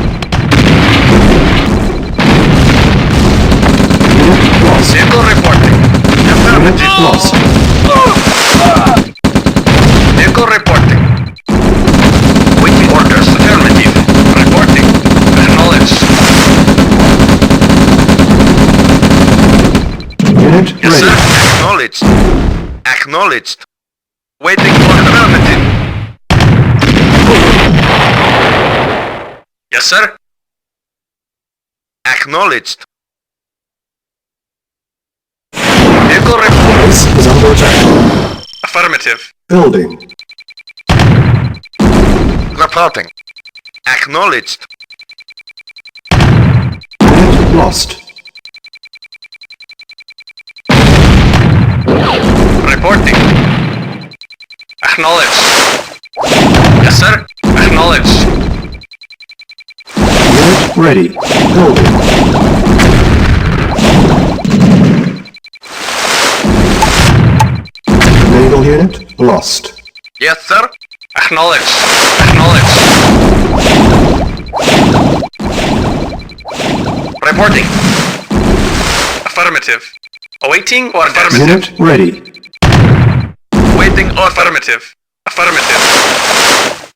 Unit lost. Vehicle reporting. Unit Affirmative. lost. Vehicle reporting. Waiting orders. Affirmative. Reporting. Acknowledged. Unit Yes, ready. sir. Acknowledged. Acknowledged. Waiting for affirmative. Yes, sir. Acknowledged. Vehicle report. Affirmative. Building. Reporting. Acknowledged. Unit lost. Reporting. Acknowledged. Yes, sir. Acknowledged. Unit ready. Building. Naval unit lost. Yes, sir. Acknowledged. Acknowledged. Reporting. Affirmative. Awaiting or affirmative? Unit ready. Waiting or affirmative? Affirmative.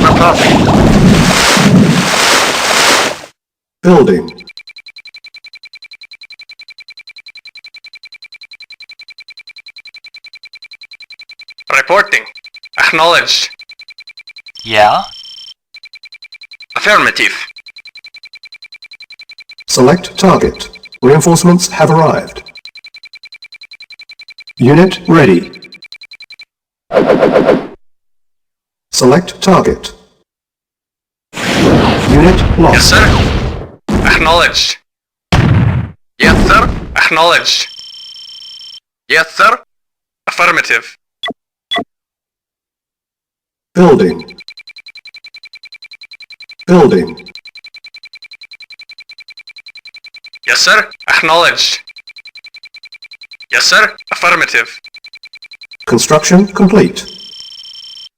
Reporting. Building. Reporting. Acknowledged. Yeah? Affirmative. Select target. Reinforcements have arrived. Unit ready. Select target. Unit Yes, lost. sir. Acknowledged. Yes, sir. Acknowledged. Yes, sir. Affirmative. Building. Building. Yes, sir. Acknowledged. Yes, sir. Affirmative. Construction complete.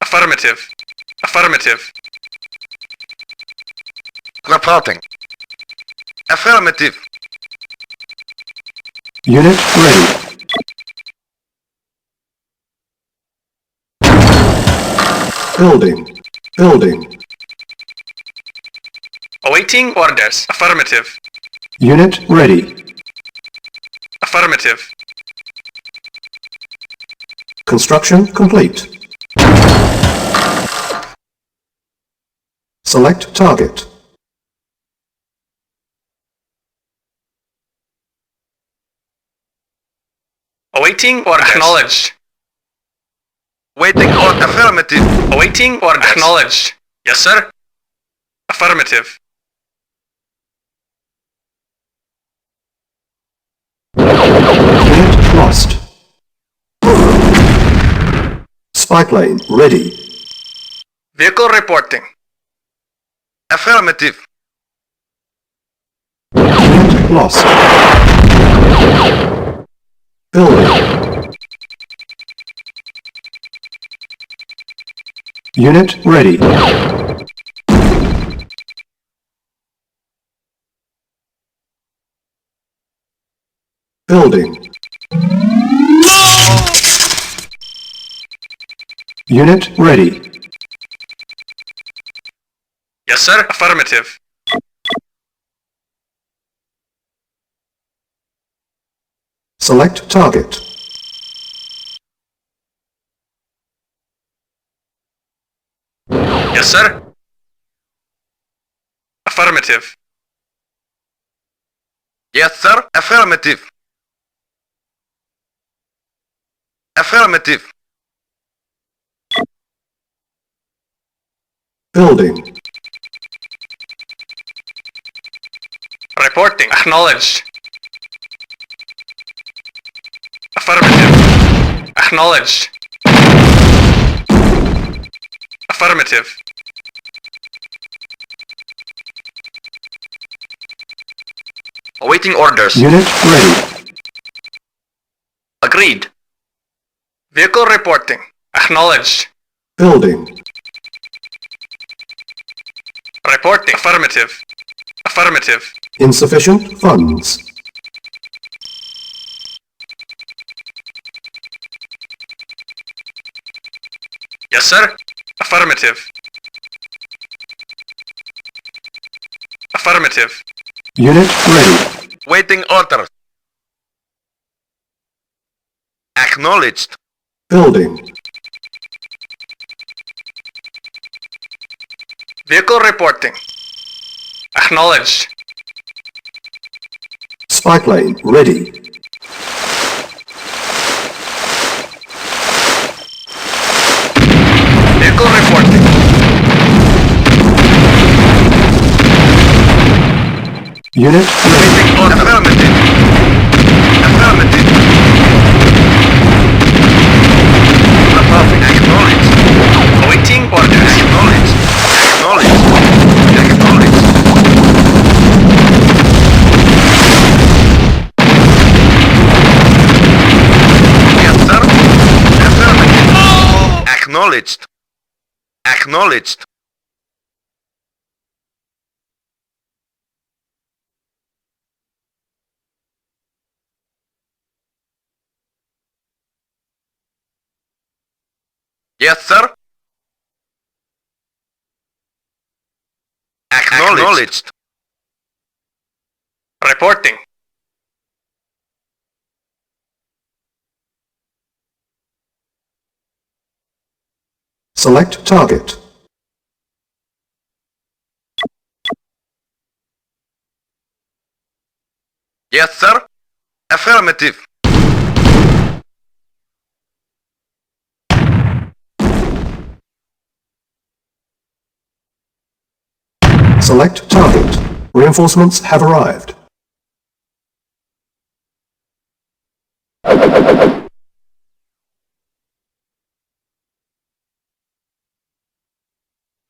Affirmative. Affirmative. Reporting. Affirmative. Unit ready. Building. Building. Awaiting orders. Affirmative. Unit ready. Affirmative. Construction complete. Select target. Awaiting orders. Acknowledged. Waiting on affirmative. Awaiting orders. Acknowledged. Yes, sir. Affirmative. Unit lost. Spy plane ready. Vehicle reporting. Affirmative. Unit lost. Building. Unit ready. Building. Unit ready. Yes, sir. Affirmative. Select target. Yes, sir. Affirmative. Yes, sir. Affirmative. Affirmative. Building. Reporting. Acknowledged. Affirmative. Acknowledged. Affirmative. Awaiting orders. Unit ready. Agreed. Vehicle reporting. Acknowledged. Building. Reporting. Affirmative. Affirmative. Insufficient funds. Yes, sir. Affirmative. Affirmative. Unit ready. Waiting orders. Acknowledged. Building. Vehicle reporting. Acknowledged. Spy Spy plane ready. Vehicle reporting. Unit ready. Waiting order. Affirmative. Affirmative. Reporting. Acknowledged. Awaiting orders. Acknowledged. Acknowledged. Acknowledged. Yes, sir. Affirmative. Acknowledged. Acknowledged. Yes, sir. Acknowledged. Reporting. Select target. Yes, sir. Affirmative. Select target. Reinforcements have arrived.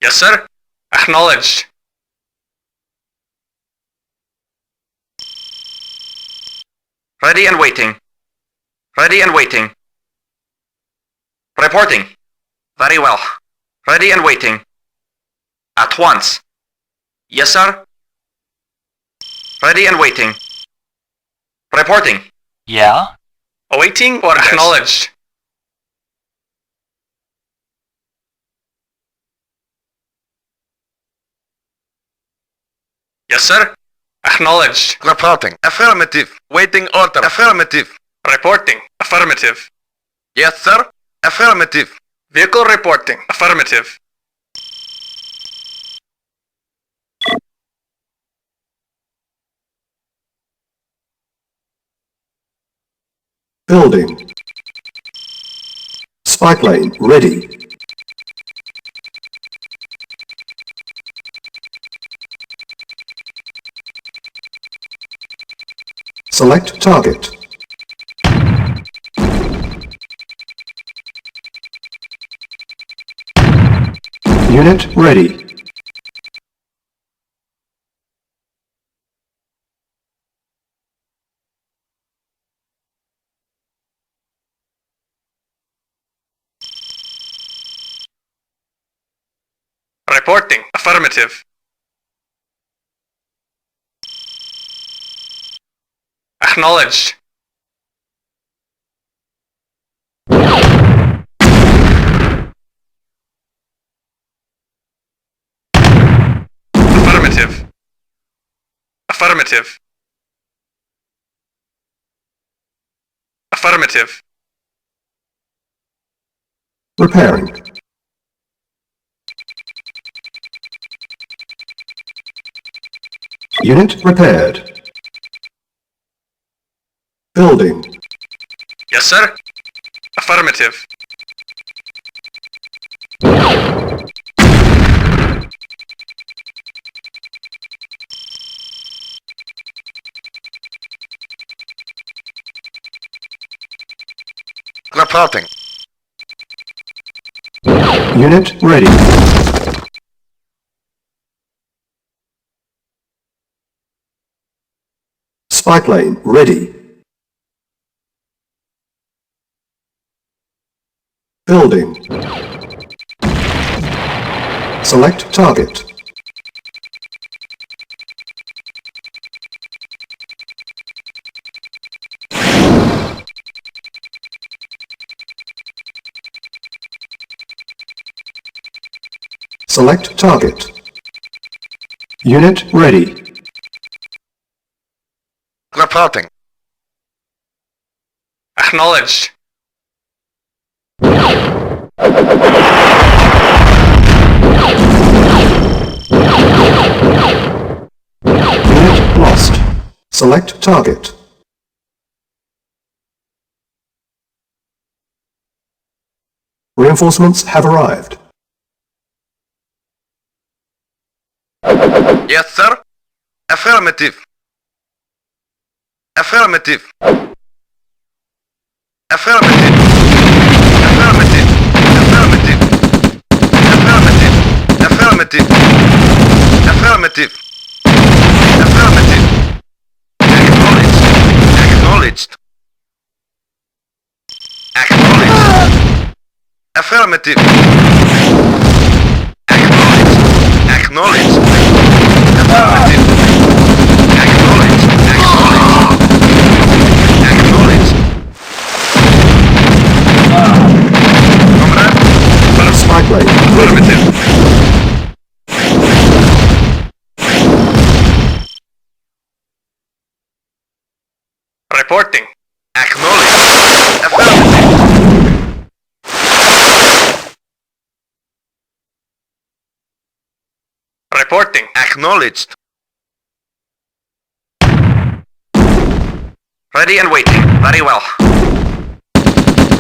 Yes, sir. Acknowledged. Ready and waiting. Ready and waiting. Reporting. Very well. Ready and waiting. At once. Yes, sir. Ready and waiting. Reporting. Yeah? Awaiting orders. Acknowledged. Yes, sir. Acknowledged. Reporting. Affirmative. Waiting order. Affirmative. Reporting. Affirmative. Yes, sir. Affirmative. Vehicle reporting. Affirmative. Building. Spy plane ready. Select target. Unit ready. Reporting. Affirmative. Acknowledged. Affirmative. Affirmative. Affirmative. Repairing. Unit repaired. Building. Yes, sir. Affirmative. Reporting. Unit ready. Spy plane ready. Building. Select target. Select target. Unit ready. Reporting. Acknowledged. Unit lost. Select target. Reinforcements have arrived. Yes, sir. Affirmative. Affirmative. Affirmative. Affirmative. Affirmative. Affirmative. Affirmative. Affirmative. Affirmative. Acknowledged. Acknowledged. Acknowledged. Affirmative. Acknowledged. Acknowledged. Affirmative. Acknowledged. Acknowledged. Acknowledged. Comrade. Spy plane. Affirmative. Reporting. Acknowledged. Affirmative. Reporting. Acknowledged. Ready and waiting. Very well.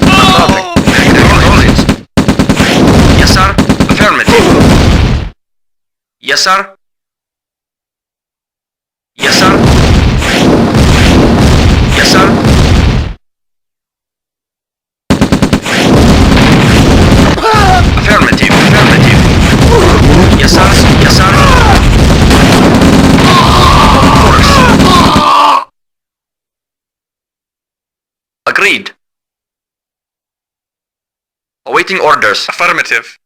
Nothing. Acknowledged. Yes, sir. Affirmative. Yes, sir. Yes, sir. Yes, sir. Affirmative. Affirmative. Yes, sir. Yes, sir. Of course. Agreed. Awaiting orders. Affirmative.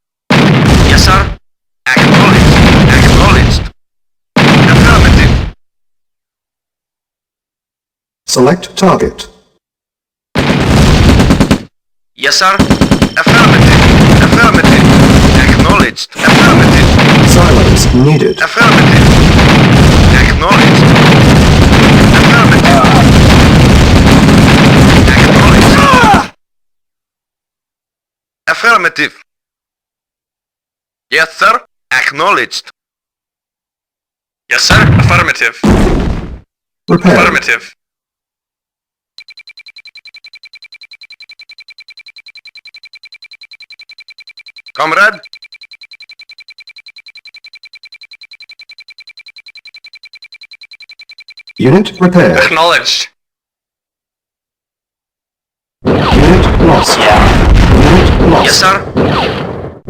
Yes, sir. Acknowledged. Acknowledged. Affirmative. Select target. Yes, sir. Affirmative. Affirmative. Acknowledged. Affirmative. Silos needed. Affirmative. Acknowledged. Affirmative. Acknowledged. Affirmative. Yes, sir. Acknowledged. Yes, sir. Affirmative. Repaired. Affirmative. Comrade. Unit repaired. Acknowledged. Unit lost. Yeah. Unit lost. Yes, sir.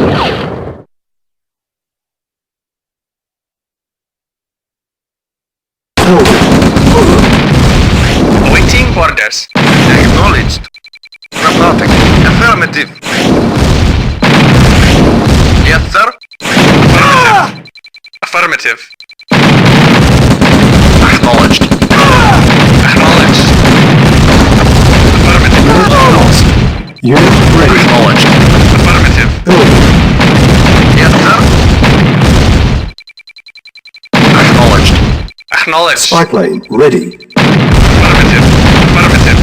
Building. Awaiting orders. Acknowledged. Reporting. Affirmative. Yes, sir. Affirmative. Affirmative. Acknowledged. Acknowledged. Affirmative. Unit lost. Unit ready. Acknowledged. Affirmative. Building. Yes, sir. Acknowledged. Acknowledged. Spy plane ready. Affirmative. Affirmative.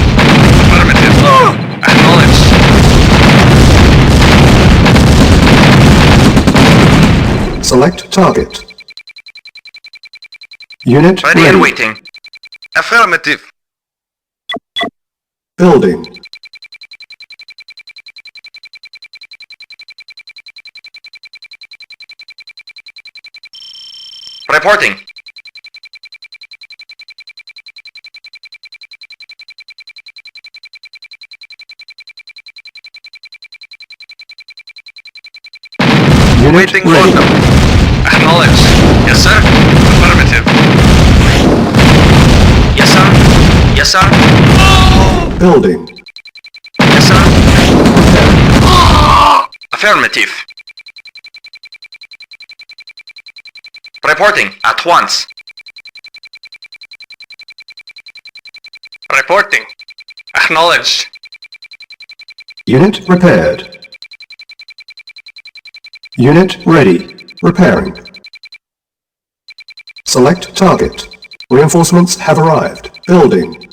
Affirmative. Acknowledged. Select target. Unit Ready and waiting. Affirmative. Building. Reporting. Unit Waiting ready. order. Acknowledged. Yes, sir. Affirmative. Yes, sir. Yes, sir. Building. Yes, sir. Affirmative. Reporting at once. Reporting. Acknowledged. Unit repaired. Unit ready. Repairing. Select target. Reinforcements have arrived. Building.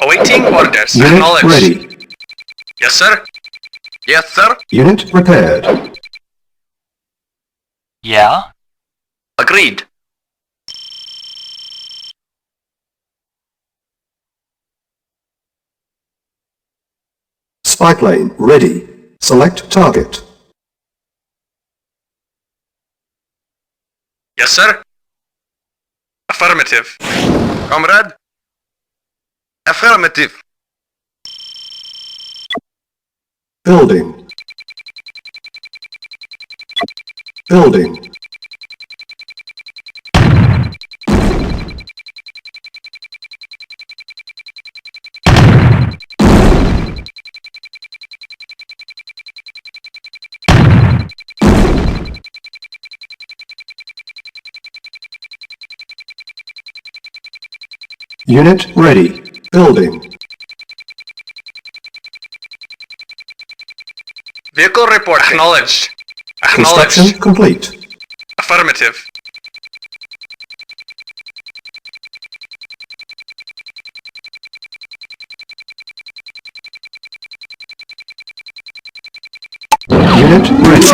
Awaiting orders. Unit Acknowledged. ready. Yes, sir. Yes, sir. Unit repaired. Yeah. Agreed. Spy plane ready. Select target. Yes, sir. Affirmative. Comrade? Affirmative. Building. Building. Unit ready. Building. Vehicle report. Acknowledged. Construction Acknowledged. complete. Affirmative. Unit ready.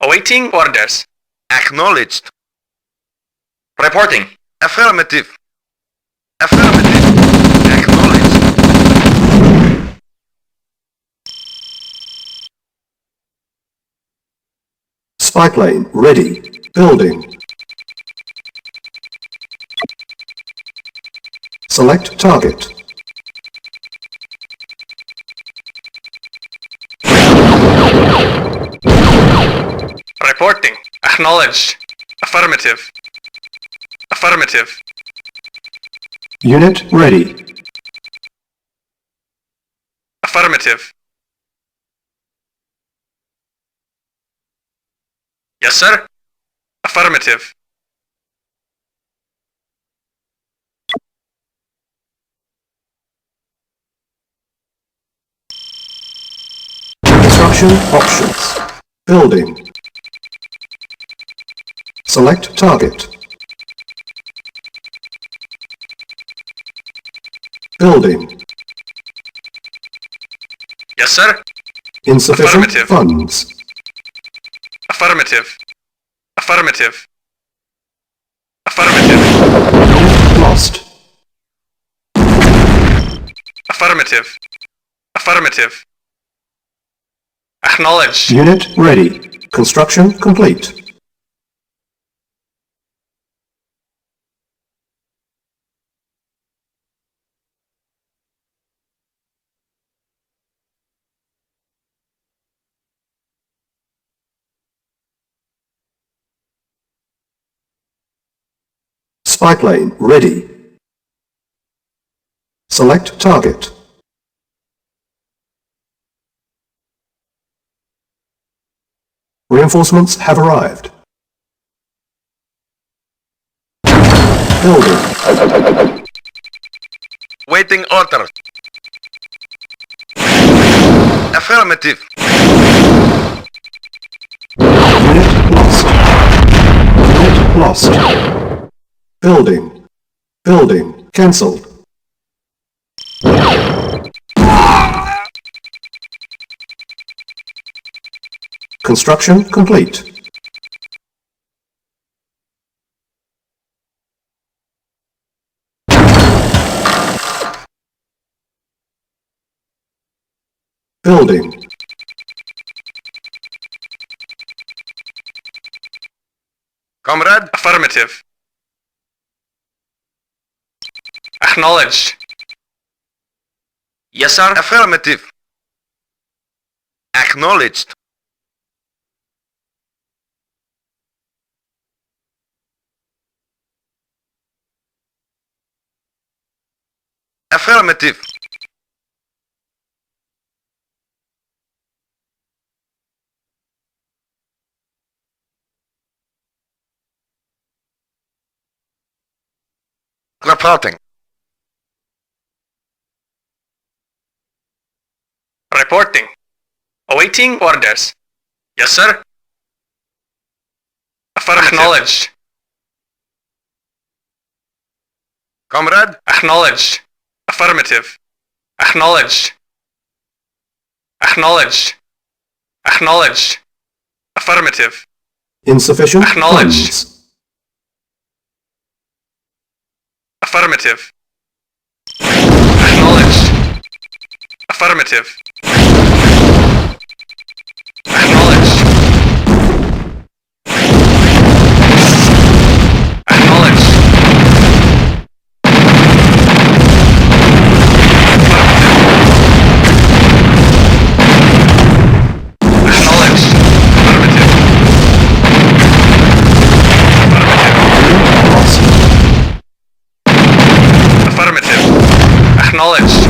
Awaiting orders. Acknowledged. Reporting. Affirmative. Affirmative. Acknowledged. Spy plane ready. Building. Select target. Reporting. Acknowledged. Affirmative. Affirmative. Unit ready. Affirmative. Yes, sir. Affirmative. Construction options. Building. Select target. Building. Yes, sir. Insufficient Affirmative. funds. Affirmative. Affirmative. Affirmative. Lost. Affirmative. Affirmative. Acknowledged. Unit ready. Construction complete. Spy plane ready. Select target. Reinforcements have arrived. Building. Waiting order. Affirmative. Unit lost. Unit lost. Building. Building. Cancelled. Construction complete. Building. Comrade? Affirmative. Acknowledged. Yes, sir. Affirmative. Acknowledged. Affirmative. Reporting. Reporting. Awaiting orders. Yes, sir. Affirmative. Acknowledged. Comrade? Acknowledged. Affirmative. Acknowledged. Acknowledged. Acknowledged. Affirmative. Insufficient Acknowledged. funds. Affirmative. Acknowledged. Affirmative. Acknowledged. Acknowledged. Acknowledged. Affirmative. Acknowledged.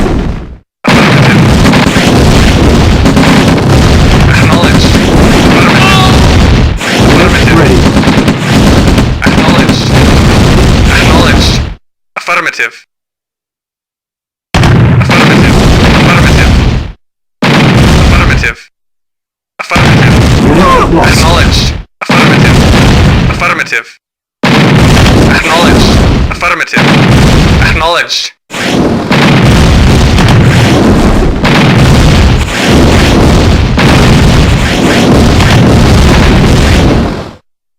Acknowledged. Ready. Acknowledged. Acknowledged. Affirmative. Affirmative. Affirmative. Unit lost. Acknowledged. Affirmative. Affirmative. Acknowledged. Affirmative. Acknowledged.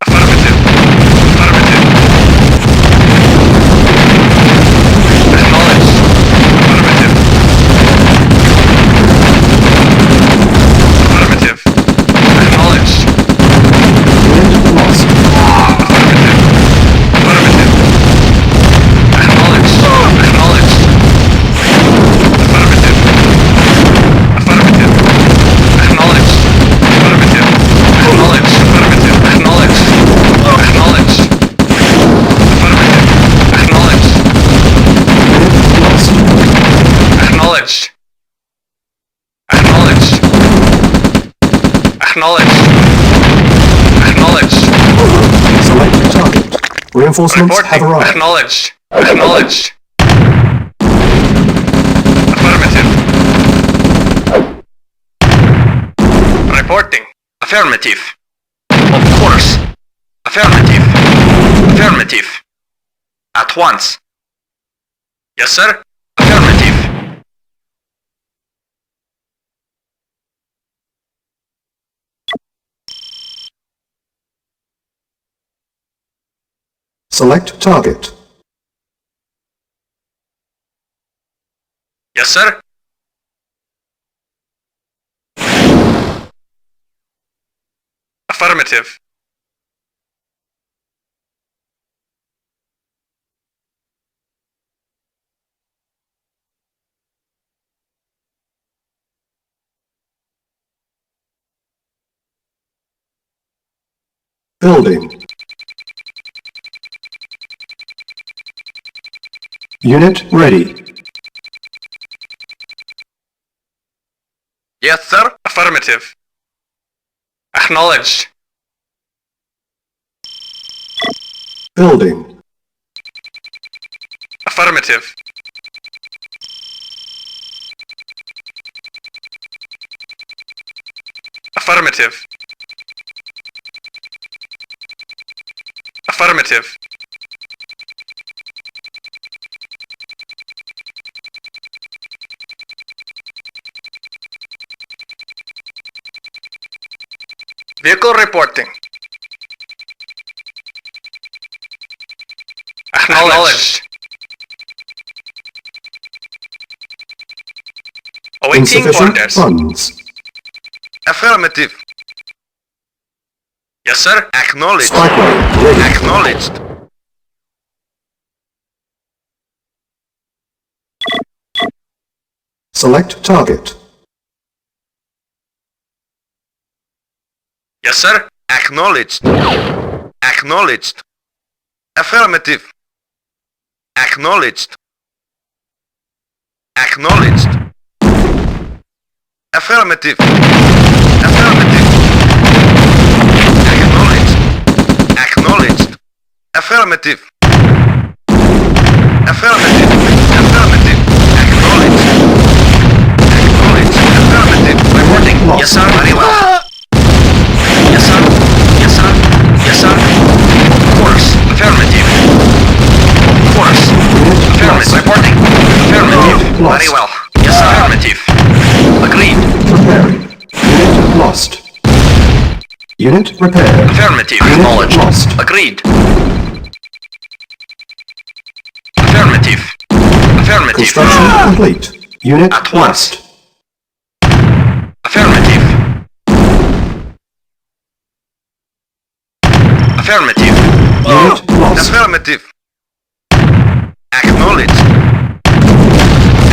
Affirmative. Affirmative. Acknowledged. Affirmative. Affirmative. Acknowledged. Unit lost. Affirmative. Affirmative. Acknowledged. Acknowledged. Affirmative. Affirmative. Acknowledged. Affirmative. Acknowledged. Affirmative. Acknowledged. Acknowledged. Affirmative. Acknowledged. Unit lost. Acknowledged. Acknowledged. Acknowledged. Acknowledged. Select target. Reinforcements have Reporting. arrived. Acknowledged. Acknowledged. Affirmative. Reporting. Affirmative. Of course. Affirmative. Affirmative. At once. Yes, sir. Affirmative. Select target. Yes, sir. Affirmative. Building. Unit ready. Yes, sir. Affirmative. Acknowledged. Building. Affirmative. Affirmative. Affirmative. Vehicle reporting. Acknowledged. Awaiting Insufficient orders. funds. Affirmative. Yes, sir. Acknowledged. Strike rate ready. Acknowledged. Select target. Yes, sir. Acknowledged. Acknowledged. Affirmative. Acknowledged. Acknowledged. Affirmative. Affirmative. Acknowledged. Acknowledged. Affirmative. Affirmative. Affirmative. Acknowledged. Acknowledged. Affirmative. Reporting. Yes, sir. Very well. Yes, sir. Yes, sir. Yes, sir. Of course. Affirmative. Of course. Affirmative. Reporting. Affirmative. Lost. Very well. Yes, sir. Affirmative. Agreed. Preparing. Unit lost. Unit repaired. Affirmative. Unit Acknowledged. lost. Agreed. Affirmative. Affirmative. Construction complete. Unit At once. lost. Affirmative. Affirmative. Unit lost. Affirmative. Acknowledged.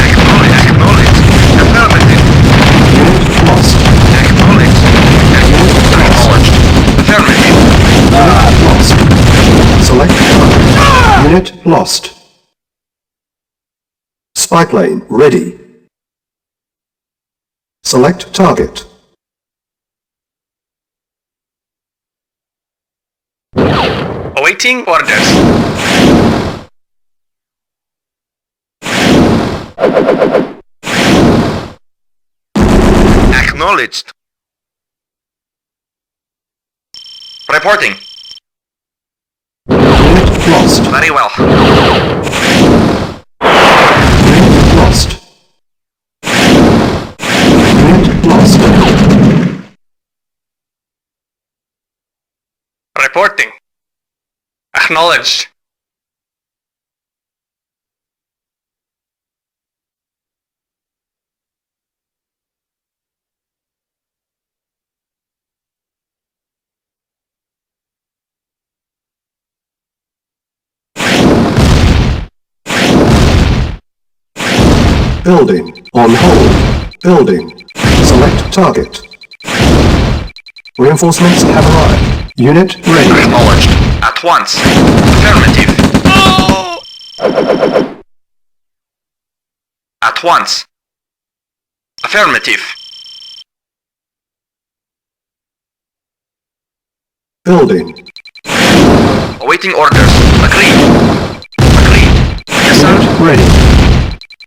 Acknowledged. Affirmative. Unit lost. Acknowledged. Acknowledged. Affirmative. Unit lost. Select target. Unit lost. Spy plane ready. Select target. Awaiting orders. Acknowledged. Reporting. Unit lost. Very well. Unit lost. Unit lost. Reporting. Acknowledged. Building. On hold. Building. Select target. Reinforcements have arrived. Unit ready. Acknowledged. At once. Affirmative. At once. Affirmative. Building. Awaiting orders. Agreed. Agreed. Yes, sir. Unit ready.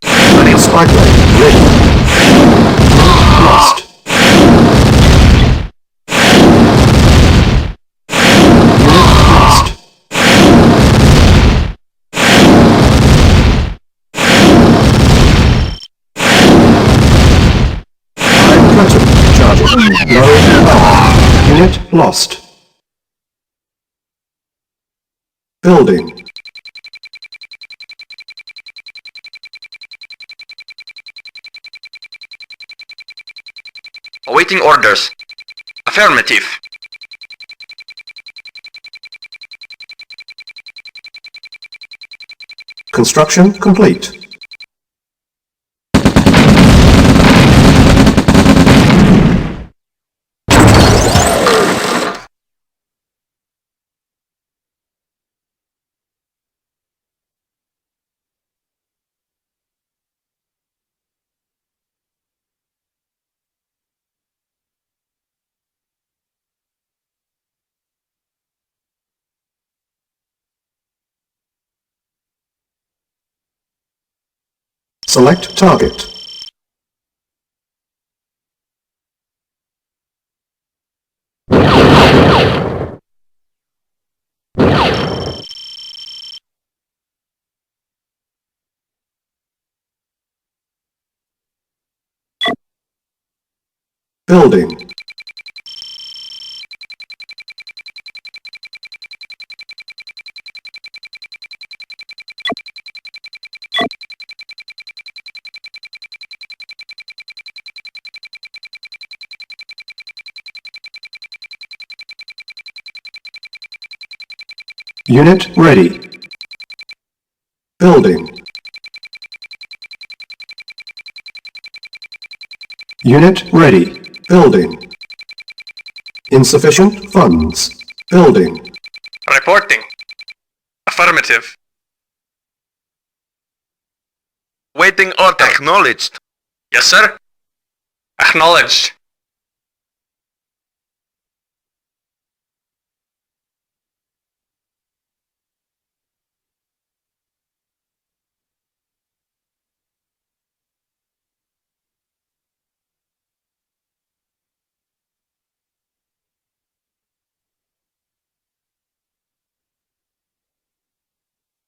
Very well. Spy plane ready. Unit lost. Unit lost. High curtain charging. Low power. Unit lost. Building. Awaiting orders. Affirmative. Construction complete. Select target. Building. Unit ready. Building. Unit ready. Building. Insufficient funds. Building. Reporting. Affirmative. Waiting order. Acknowledged. Yes, sir. Acknowledged.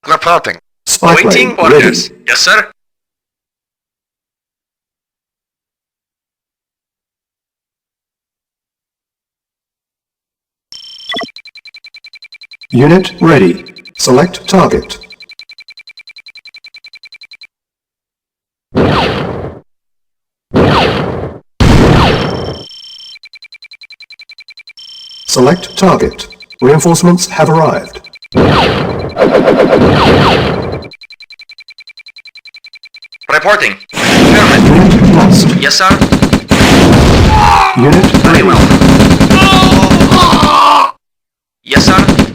Reporting. Spy Awaiting plane orders. ready. Yes, sir. Unit ready. Select target. Select target. Reinforcements have arrived. Reporting. Affirmative. Unit lost. Yes, sir. Unit Very ready. well. Yes, sir.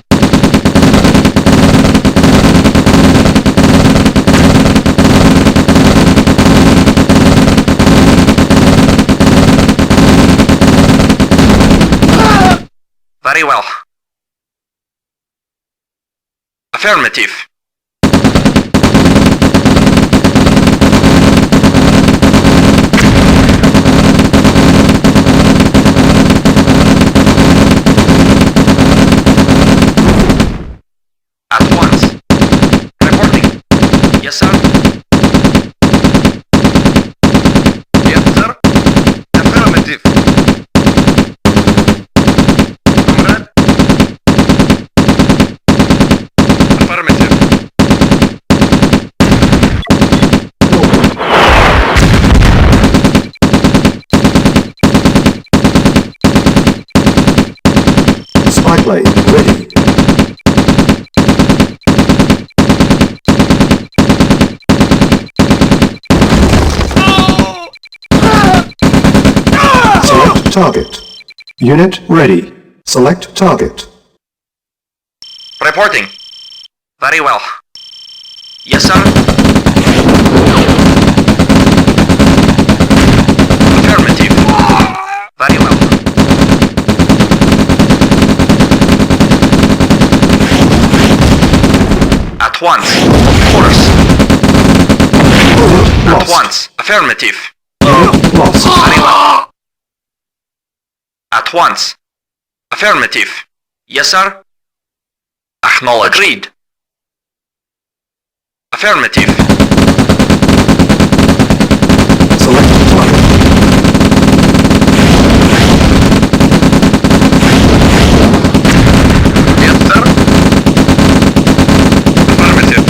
Very well. Affirmative. At once. Reporting. Yes, sir. Yes, sir. Affirmative. Comrade. Affirmative. Spy plane ready. Select target. Unit ready. Select target. Reporting. Very well. Yes, sir. Affirmative. Very well. At once. Of course. Unit At lost. once. Affirmative. Unit lost. Very well. At once. Affirmative. Yes, sir. Acknowledged. Agreed. Affirmative. Select target. Yes, sir. Affirmative.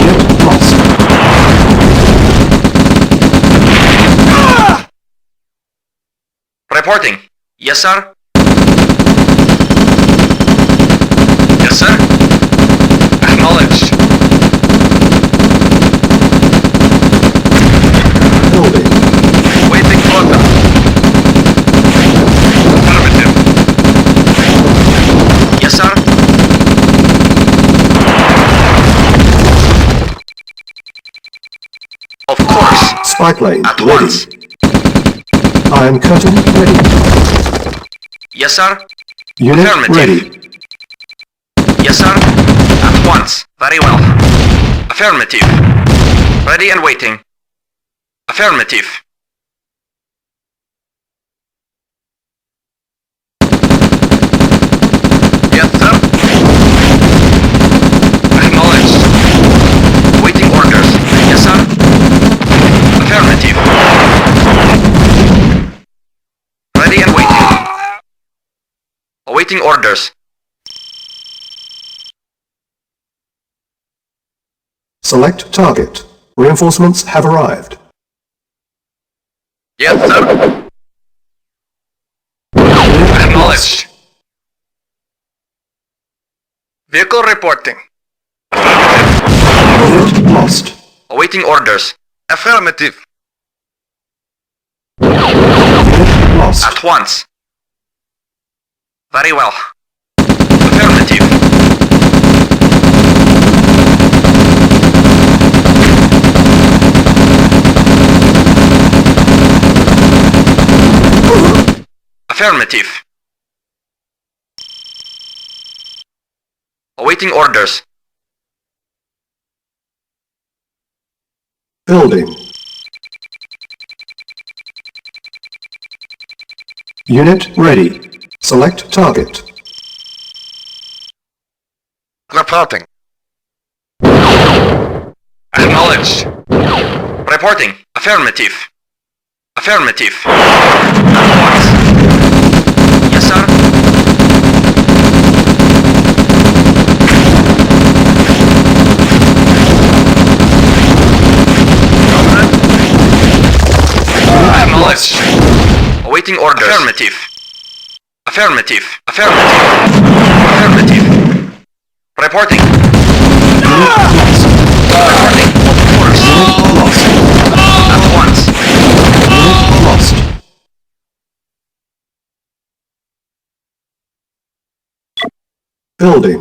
Unit lost. Reporting. Yes, sir. Yes, sir. Acknowledged. Building. Waiting order. Affirmative. Yes, sir. Of course. Spy plane At ready. once. Iron curtain ready. Yes, sir. Unit Affirmative. ready. Yes, sir. At once. Very well. Affirmative. Ready and waiting. Affirmative. Yes, sir. Acknowledged. Waiting orders. Yes, sir. Affirmative. Ready and waiting. Awaiting orders. Select target. Reinforcements have arrived. Yes, sir. Unit Acknowledged. Vehicle reporting. Unit lost. Awaiting orders. Affirmative. Unit lost. At once. Very well. Affirmative. Affirmative. Awaiting orders. Building. Unit ready. Select target. Reporting. Acknowledged. Reporting. Affirmative. Affirmative. At once. Yes, sir. Awaiting orders. Affirmative. Affirmative. Affirmative. Affirmative. Reporting. Reporting. Of course. Lost. At once. Lost. Building.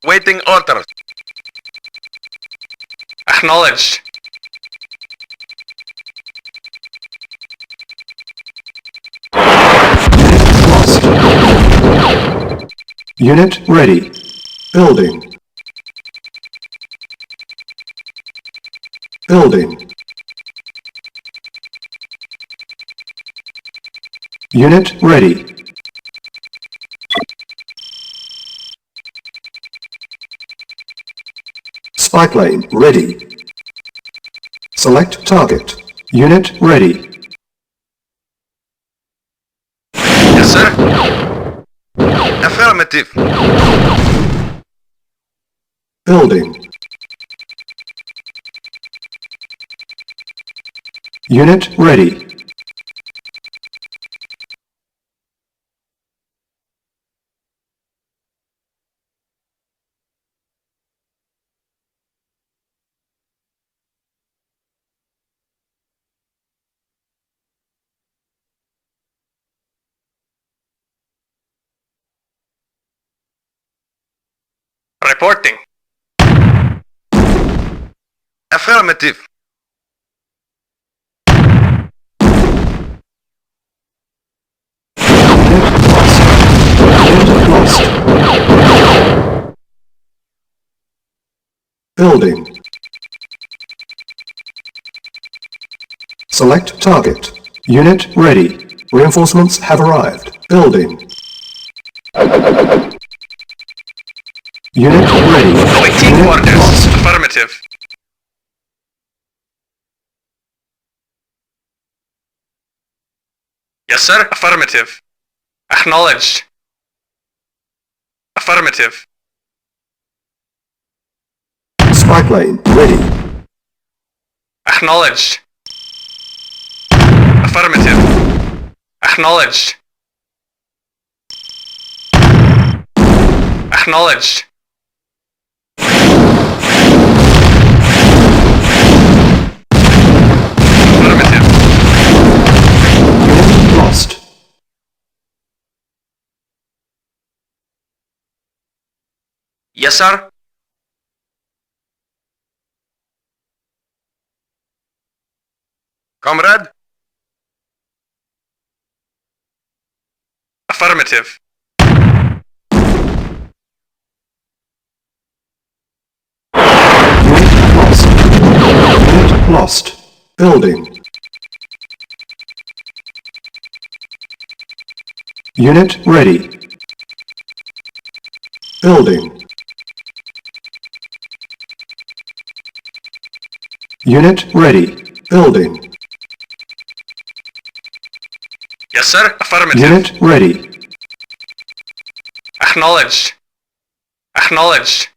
Waiting orders. Acknowledged. Lost. Unit ready. Building. Building. Unit ready. Spy plane ready. Select target. Unit ready. Yes, sir. Affirmative. Building. Unit ready. Reporting. Affirmative. Unit lost. Building. Select target. Unit ready. Reinforcements have arrived. Building. Unit ready. Awaiting Unit orders. lost. Affirmative. Yes, sir. Affirmative. Acknowledged. Affirmative. Spy plane ready. Acknowledged. Affirmative. Acknowledged. Acknowledged. Affirmative. Unit lost. Yes, sir. Comrade. Affirmative. Unit lost. Unit lost. Building. Unit ready. Building. Unit ready. Building. Yes, sir. Affirmative. Unit ready. Acknowledged. Acknowledged.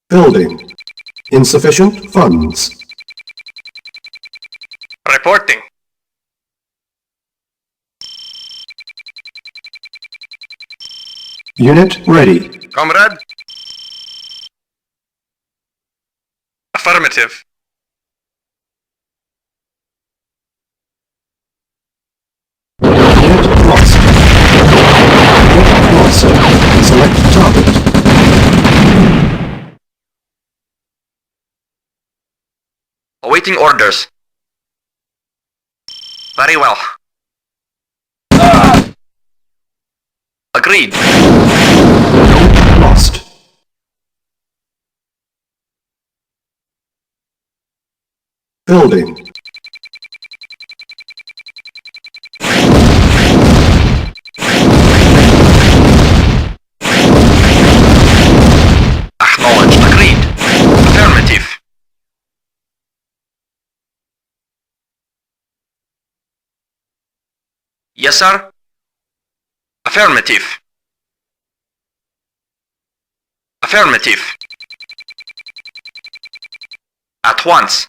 Building. Insufficient funds. Reporting. Unit ready. Comrade. Affirmative. Unit lost. Unit lost. Select target. Awaiting orders. Very well. Agreed. Lost. Building. Acknowledged. Agreed. Affirmative. Yes, sir. Affirmative. Affirmative. At once.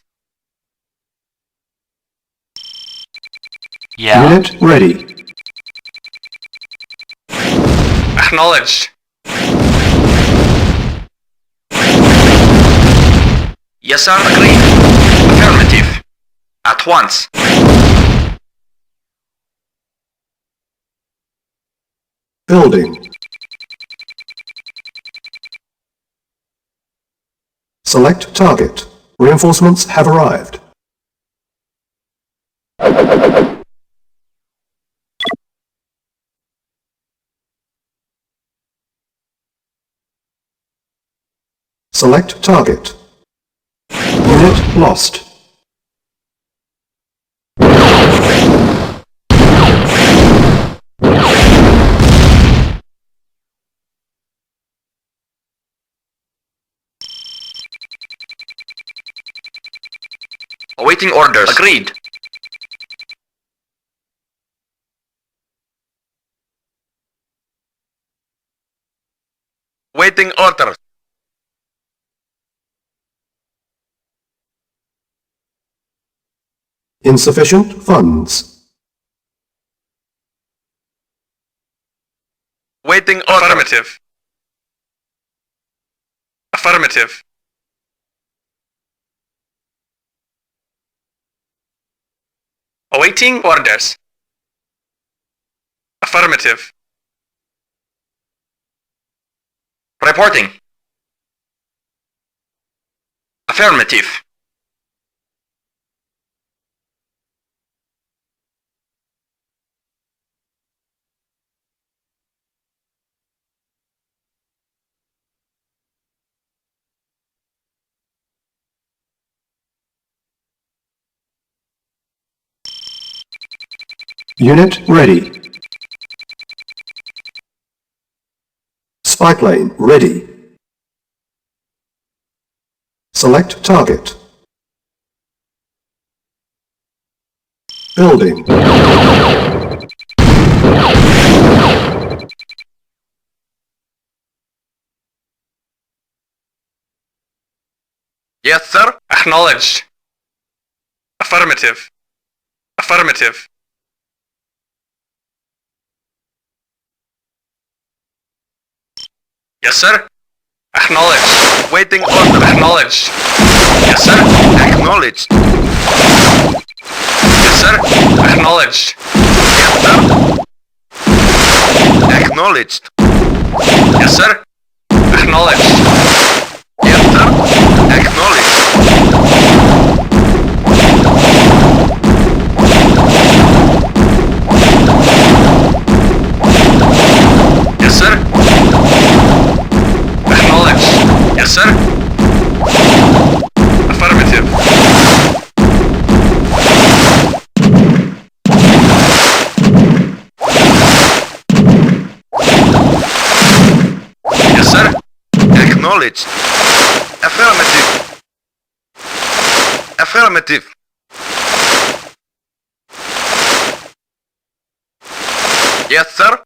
Yeah. Unit ready. Acknowledged. Yes, sir. Agreed. Affirmative. At once. Building. Select target. Reinforcements have arrived. Select target. Unit lost. Awaiting orders. Agreed. Waiting orders. Insufficient funds. Waiting orders. Affirmative. Affirmative. Awaiting orders. Affirmative. Reporting. Affirmative. Unit ready. Spy plane ready. Select target. Building. Yes, sir. Acknowledged. Affirmative. Affirmative. Yes, sir. Acknowledged. Waiting order. Acknowledged. Yes, sir. Acknowledged. Yes, sir. Acknowledged. Yes, sir. Acknowledged. Yes, sir. Acknowledged. Yes, sir. Acknowledged. Yes, sir. Acknowledged. Yes, sir. Affirmative. Yes, sir. Acknowledged. Affirmative. Affirmative. Yes, sir.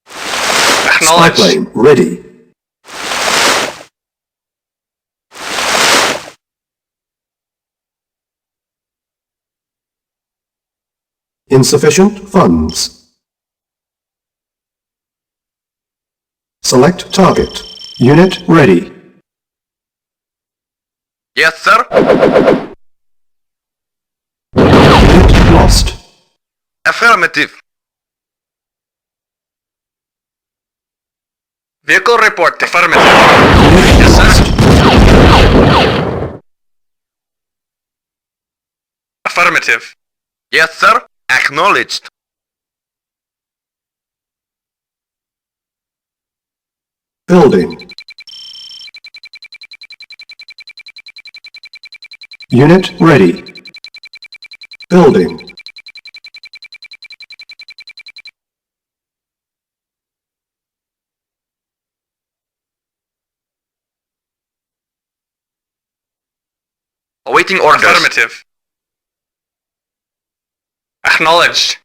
Spy Acknowledged. plane ready. Insufficient funds. Select target. Unit ready. Yes, sir. Unit lost. Affirmative. Vehicle report. Affirmative. Yes, sir. Affirmative. Yes, sir. Acknowledged. Building. Unit ready. Building. Awaiting orders. Affirmative. Acknowledged.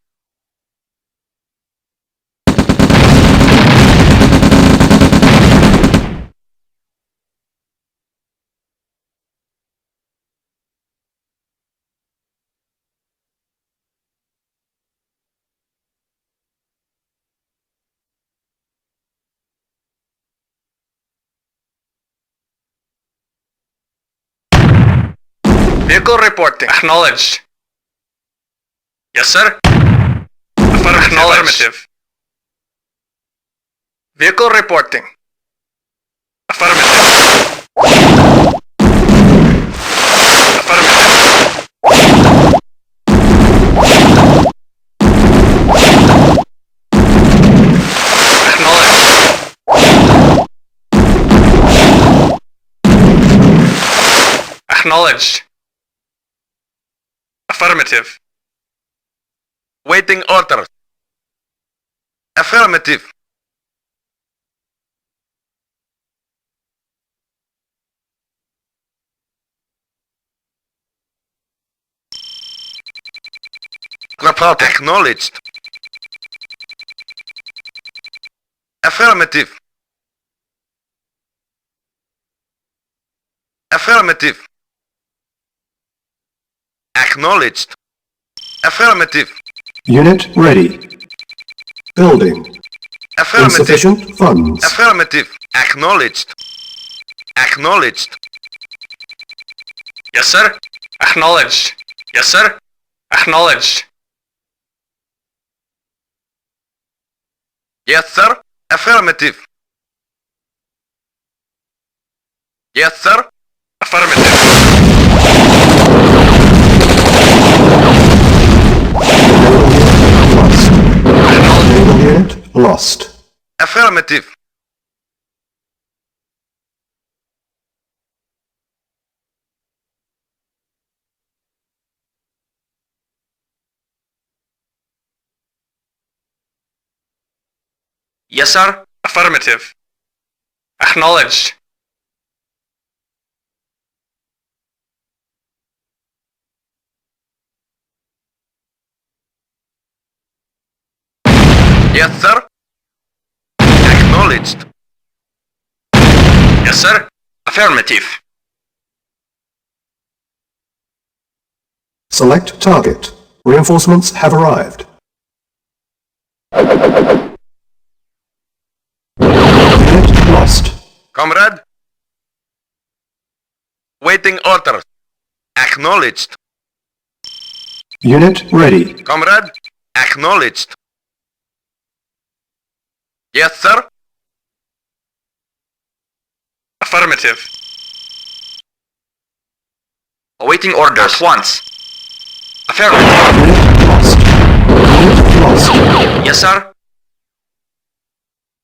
Vehicle reporting. Acknowledged. Yes, sir. Affirmative. Vehicle reporting. Affirmative. Acknowledged. Affirmative. Waiting orders. Affirmative. Report. Acknowledged. Affirmative. Affirmative. Acknowledged. Affirmative. Unit ready. Building. Affirmative. Insufficient funds. Affirmative. Acknowledged. Acknowledged. Yes, sir. Acknowledged. Yes, sir. Acknowledged. Yes, sir. Affirmative. Yes, sir. Affirmative. Naval unit lost. Affirmative. Yes, sir. Affirmative. Acknowledged. Yes, sir. Acknowledged. Yes, sir. Affirmative. Select target. Reinforcements have arrived. Unit lost. Comrade. Waiting orders. Acknowledged. Unit ready. Comrade. Acknowledged. Yes, sir. Affirmative. Awaiting orders. At once. Affirmative. Unit lost. Unit lost. Yes, sir.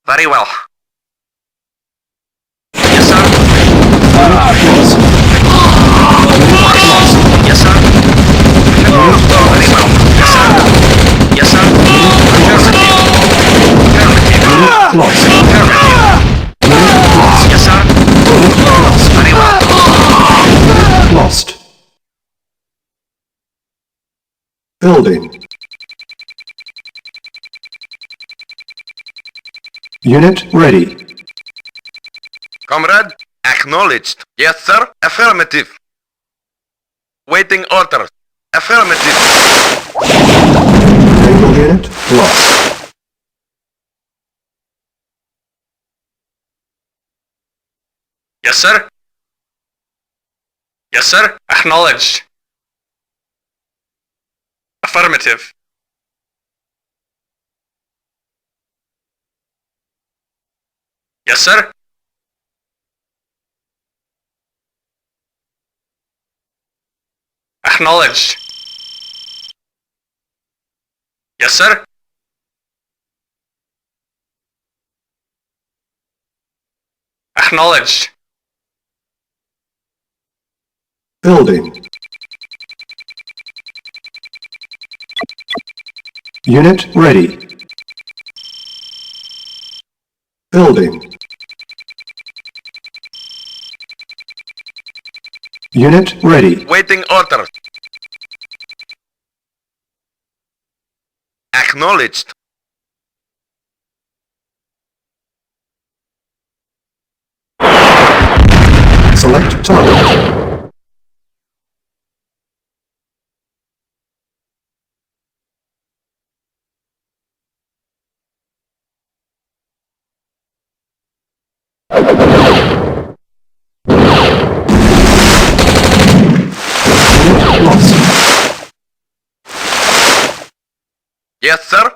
Very well. Yes, sir. Lost. Yes, sir. Very well. Yes, sir. Yes, sir. Affirmative. Unit lost. Affirmative. Unit lost. Yes, sir. Unit lost. Very well. Unit lost. Building. Unit ready. Comrade. Acknowledged. Yes, sir. Affirmative. Waiting orders. Affirmative. Naval unit lost. Yes, sir. Yes, sir. Acknowledged. Affirmative. Yes, sir. Acknowledged. Yes, sir. Acknowledged. Building. Unit ready. Building. Unit ready. Waiting orders. Acknowledged. Select target. Yes, sir.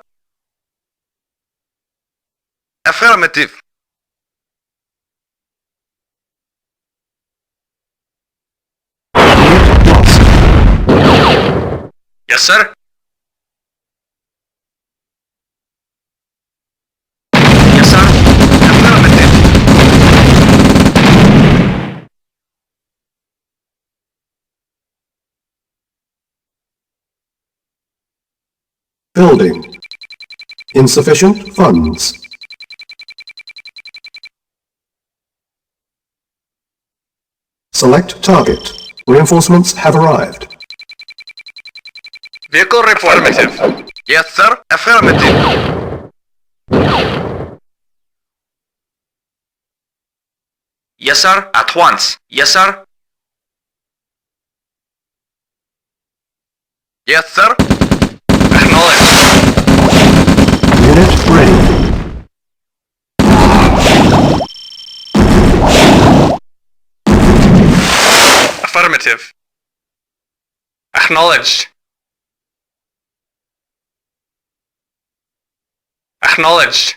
Affirmative. Lost. Yes, sir. Yes, sir. Affirmative. Building. Insufficient funds. Select target. Reinforcements have arrived. Vehicle report. Affirmative. Yes, sir. Affirmative. Yes, sir. At once. Yes, sir. Yes, sir. Acknowledged. Unit ready. Affirmative. Acknowledged. Acknowledged.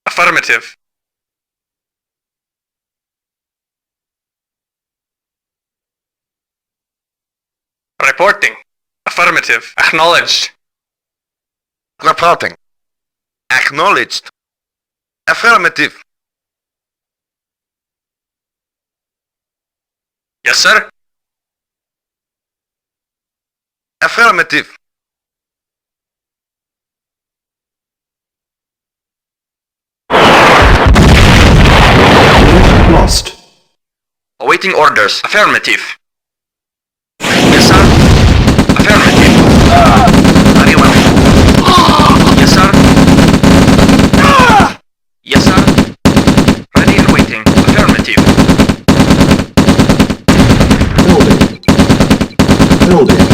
Affirmative. Reporting. Affirmative. Acknowledged. Reporting. Acknowledged. Affirmative. Yes, sir. Affirmative. Unit lost. Awaiting orders. Affirmative. Yes, sir. Affirmative. Very well. Yes, sir. Yes, sir. Ready and waiting. Affirmative. Building. Building.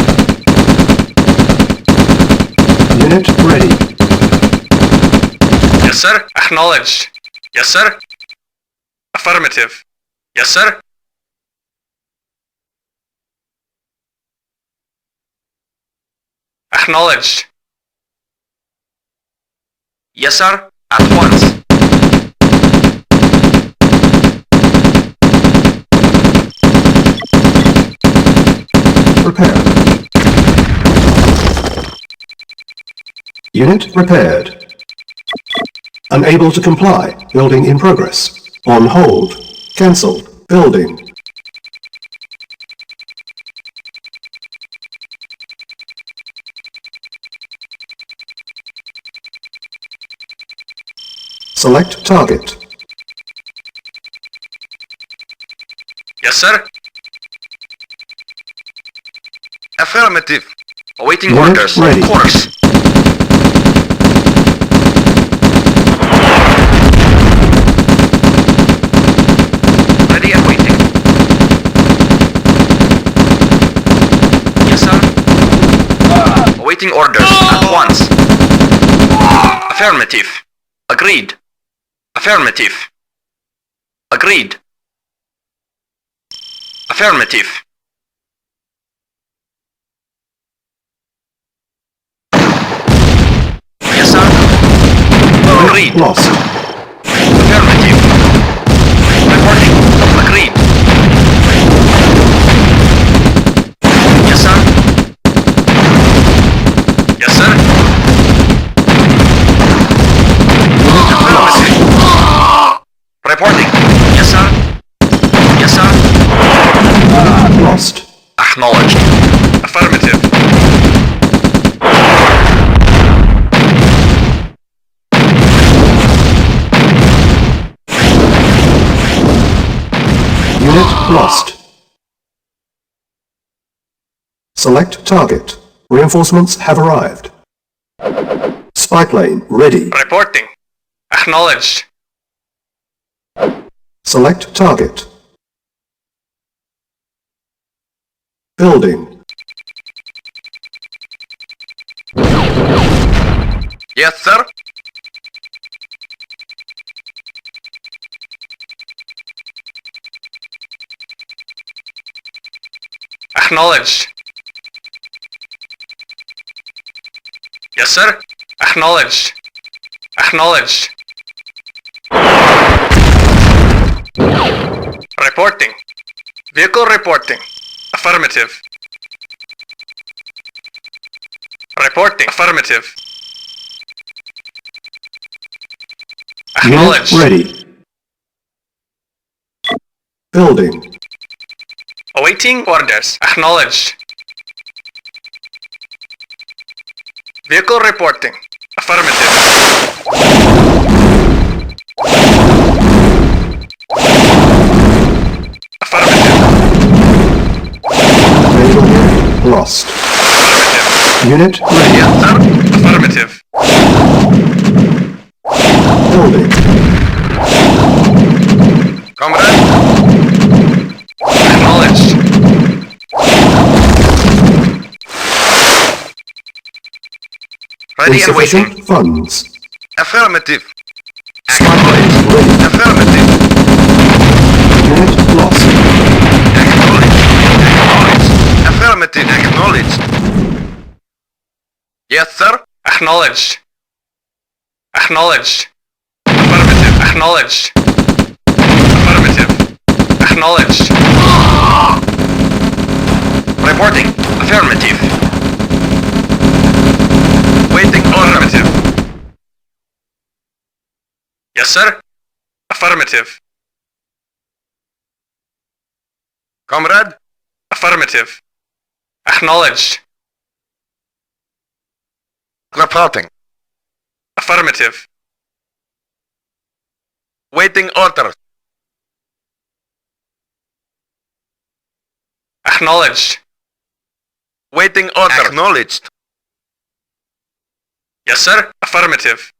Unit ready. Yes, sir. Acknowledged. Yes, sir. Affirmative. Yes, sir. Acknowledged. Yes, sir. At once. Repaired. Unit repaired. Unable to comply. Building in progress. On hold. Cancelled. Building. Select target. Yes, sir. Affirmative. Awaiting Unit orders. ready. Of course. Ready and waiting. Yes, sir. Awaiting orders. At once. Affirmative. Agreed. Affirmative. Agreed. Affirmative. Yes, sir. Agreed. Lost. Affirmative. Reporting. Agreed. Yes, sir. Yes, sir. Affirmative. Reporting. Yes, sir. Yes, sir. Lost. Acknowledged. Affirmative. Unit lost. Select target. Reinforcements have arrived. Spy plane ready. Reporting. Acknowledged. Select target. Building. Yes, sir. Acknowledged. Yes, sir. Acknowledged. Acknowledged. Reporting. Vehicle reporting. Affirmative. Reporting. Affirmative. Unit Acknowledged. ready. Building. Awaiting orders. Acknowledged. Vehicle reporting. Affirmative. Affirmative. Available unit lost. Affirmative. Unit ready. Yes, sir. Affirmative. Building. Comrade. Acknowledged. Ready and waiting. Insufficient funds. Affirmative. Skyblades ready. Affirmative. Unit lost. Acknowledged. Acknowledged. Affirmative. Acknowledged. Yes, sir. Acknowledged. Acknowledged. Affirmative. Acknowledged. Affirmative. Acknowledged. Reporting. Affirmative. Waiting. Affirmative. Yes, sir. Affirmative. Comrade? Affirmative. Acknowledged. Reporting. Affirmative. Waiting orders. Acknowledged. Waiting order. Acknowledged. Yes, sir. Affirmative.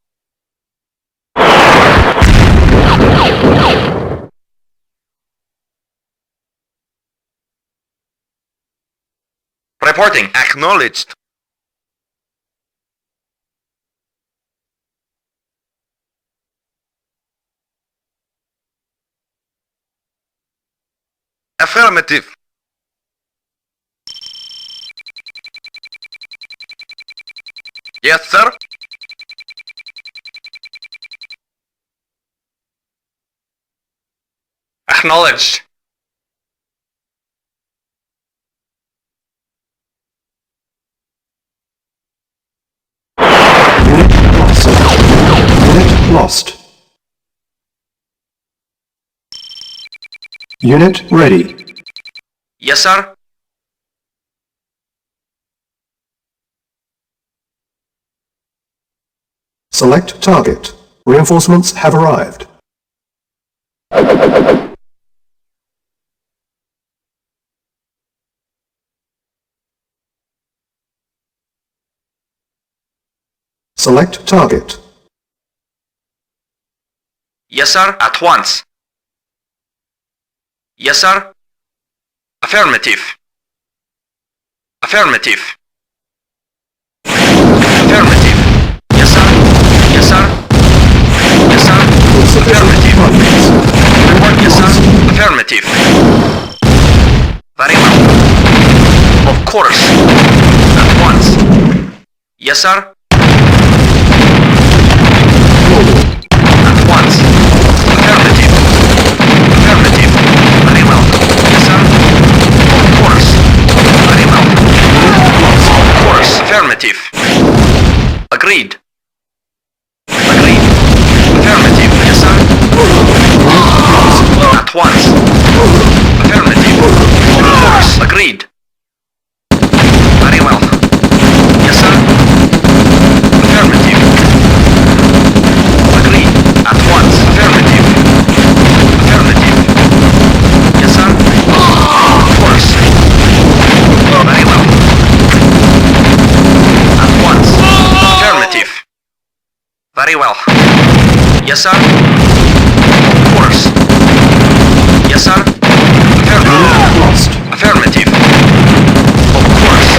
Reporting. Acknowledged. Affirmative. Yes, sir. Acknowledged. Unit lost. Unit ready. Yes, sir. Select target. Reinforcements have arrived. Select target. Yes, sir. At once. Yes, sir. Affirmative. Affirmative. Affirmative. Yes, sir. Yes, sir. Yes, sir. Affirmative. Report, yes, sir. Affirmative. Very well. Of course. At once. Yes, sir. At once. Affirmative. Affirmative. Very well. Yes, sir. Of course. Very well. Of course. Affirmative. Agreed. Agreed. Affirmative. Yes, sir. At once. Affirmative. Of course. Agreed. Very well. Yes, sir. Affirmative. Agreed. At once. Affirmative. Affirmative. Yes, sir. Of course. Very well. At once. Affirmative. Very well. Yes, sir. Of course. Yes, sir. Affirmative. Lost. Affirmative. Of course.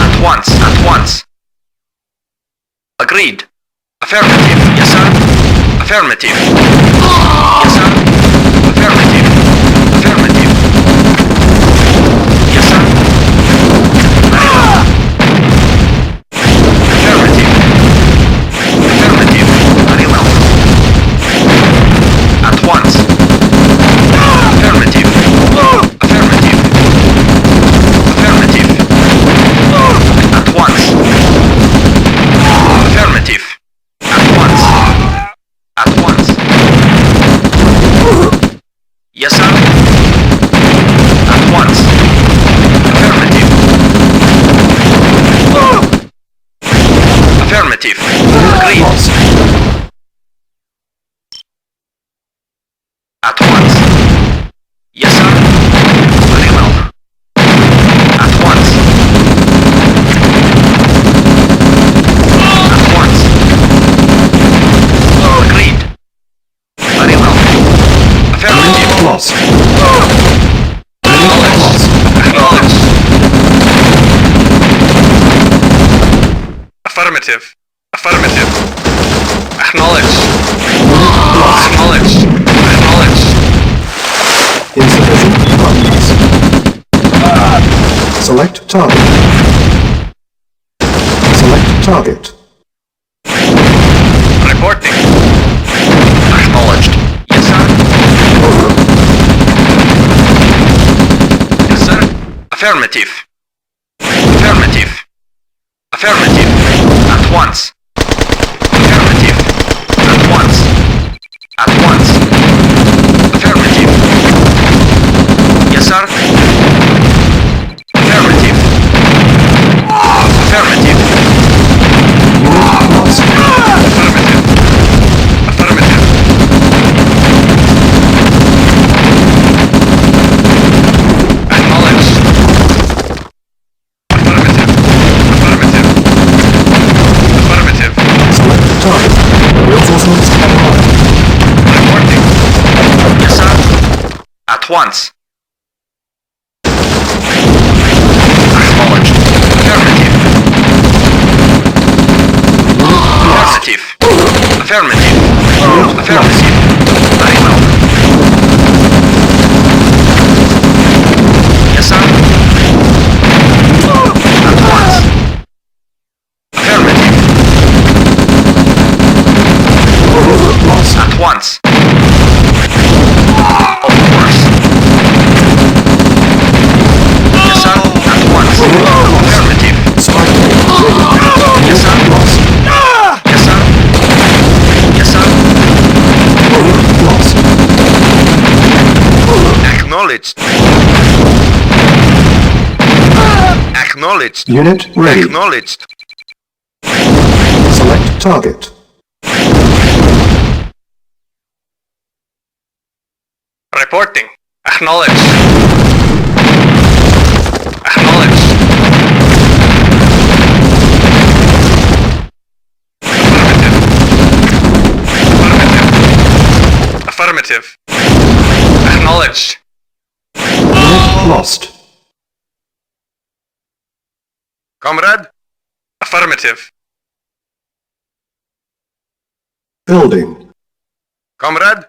At once. At once. Agreed. Affirmative. Yes, sir. Affirmative. Yes, sir. Affirmative. Affirmative. Yes, sir. Very well. Affirmative. Affirmative. Acknowledged. Acknowledged. Acknowledged. Insufficient funds. Select target. Select target. Reporting. Acknowledged. Yes, sir. Yes, sir. Affirmative. Affirmative. Affirmative. At once. Affirmative. At once. At once. Affirmative. Yes, sir. Affirmative. Affirmative. Affirmative. Affirmative. Acknowledged. Affirmative. Affirmative. Affirmative. Select target. Reinforcements online. Reporting. Yes, sir. At once. Acknowledged. Affirmative. Affirmative. Affirmative. Affirmative. Very well. Yes, sir. At once. Affirmative. Lost. At once. Of course. Yes, sir. At once. Affirmative. Strike. Yes, sir. Lost. Yes, sir. Yes, sir. Lost. Acknowledged. Acknowledged. Unit ready. Acknowledged. Select target. Reporting. Acknowledged. Acknowledged. Affirmative. Affirmative. Affirmative. Acknowledged. Unit lost. Comrade. Affirmative. Building. Comrade.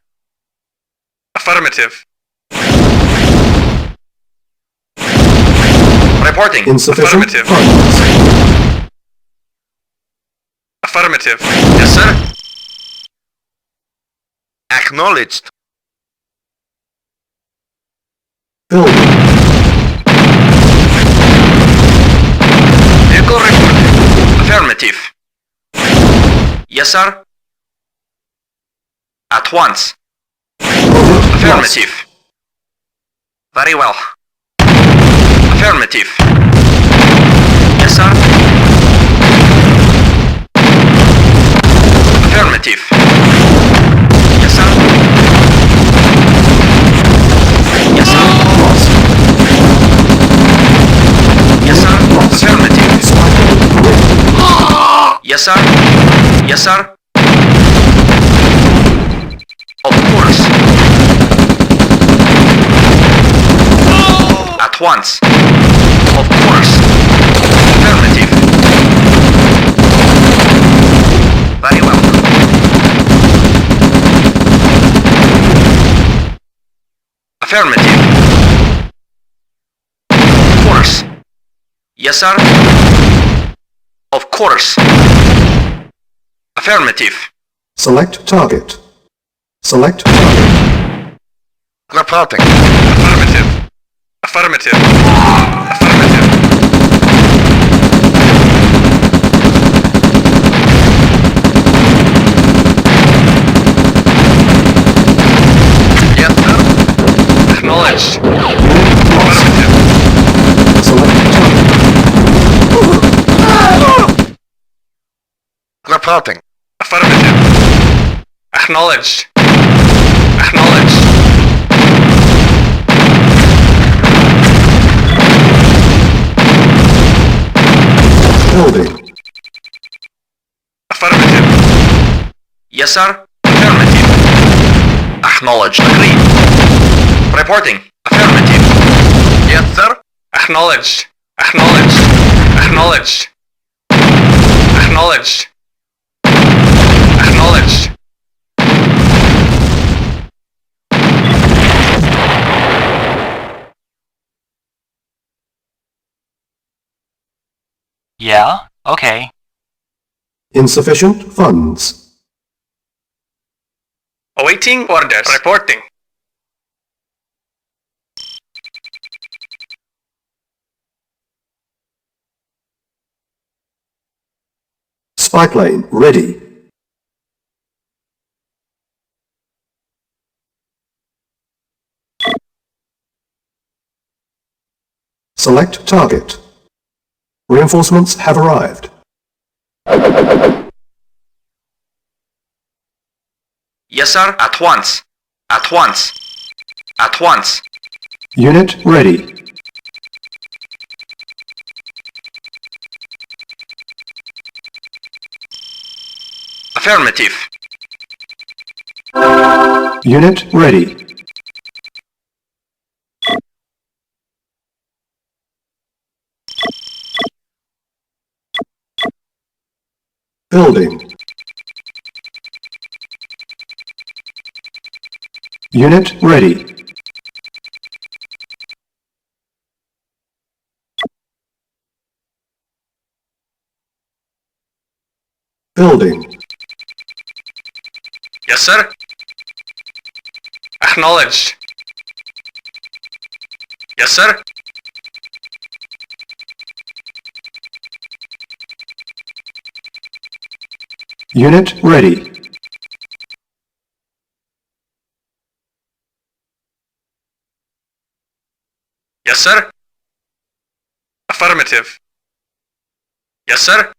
Affirmative. Reporting. Insufficient Affirmative. funds. Affirmative. Yes, sir. Acknowledged. Building. Vehicle reported. Affirmative. Yes, sir. At once. Affirmative. Very well. Affirmative. Yes, sir. Affirmative. Yes, sir. Yes, sir. Lost. Yes, sir. Lost. Affirmative. Strike. Ready. Yes, sir. Yes, sir. Of course. At once. Of course. Affirmative. Very well. Affirmative. Of course. Yes, sir. Of course. Affirmative. Select target. Select target. Reporting. Affirmative. Affirmative. Affirmative. Yes, sir. Acknowledged. Lost. Affirmative. Select target. Reporting. Affirmative. Acknowledged. Acknowledged. Building. Affirmative. Yes, sir. Affirmative. Acknowledged. Agreed. Reporting. Affirmative. Yes, sir. Acknowledged. Acknowledged. Acknowledged. Acknowledged. Acknowledged. Yeah, okay. Insufficient funds. Awaiting orders. Reporting. Spy plane ready. Select target. Reinforcements have arrived. Yes, sir. At once. At once. At once. Unit ready. Affirmative. Unit ready. Building. Unit ready. Building. Yes, sir. Acknowledged. Yes, sir. Unit ready. Yes, sir. Affirmative. Yes, sir.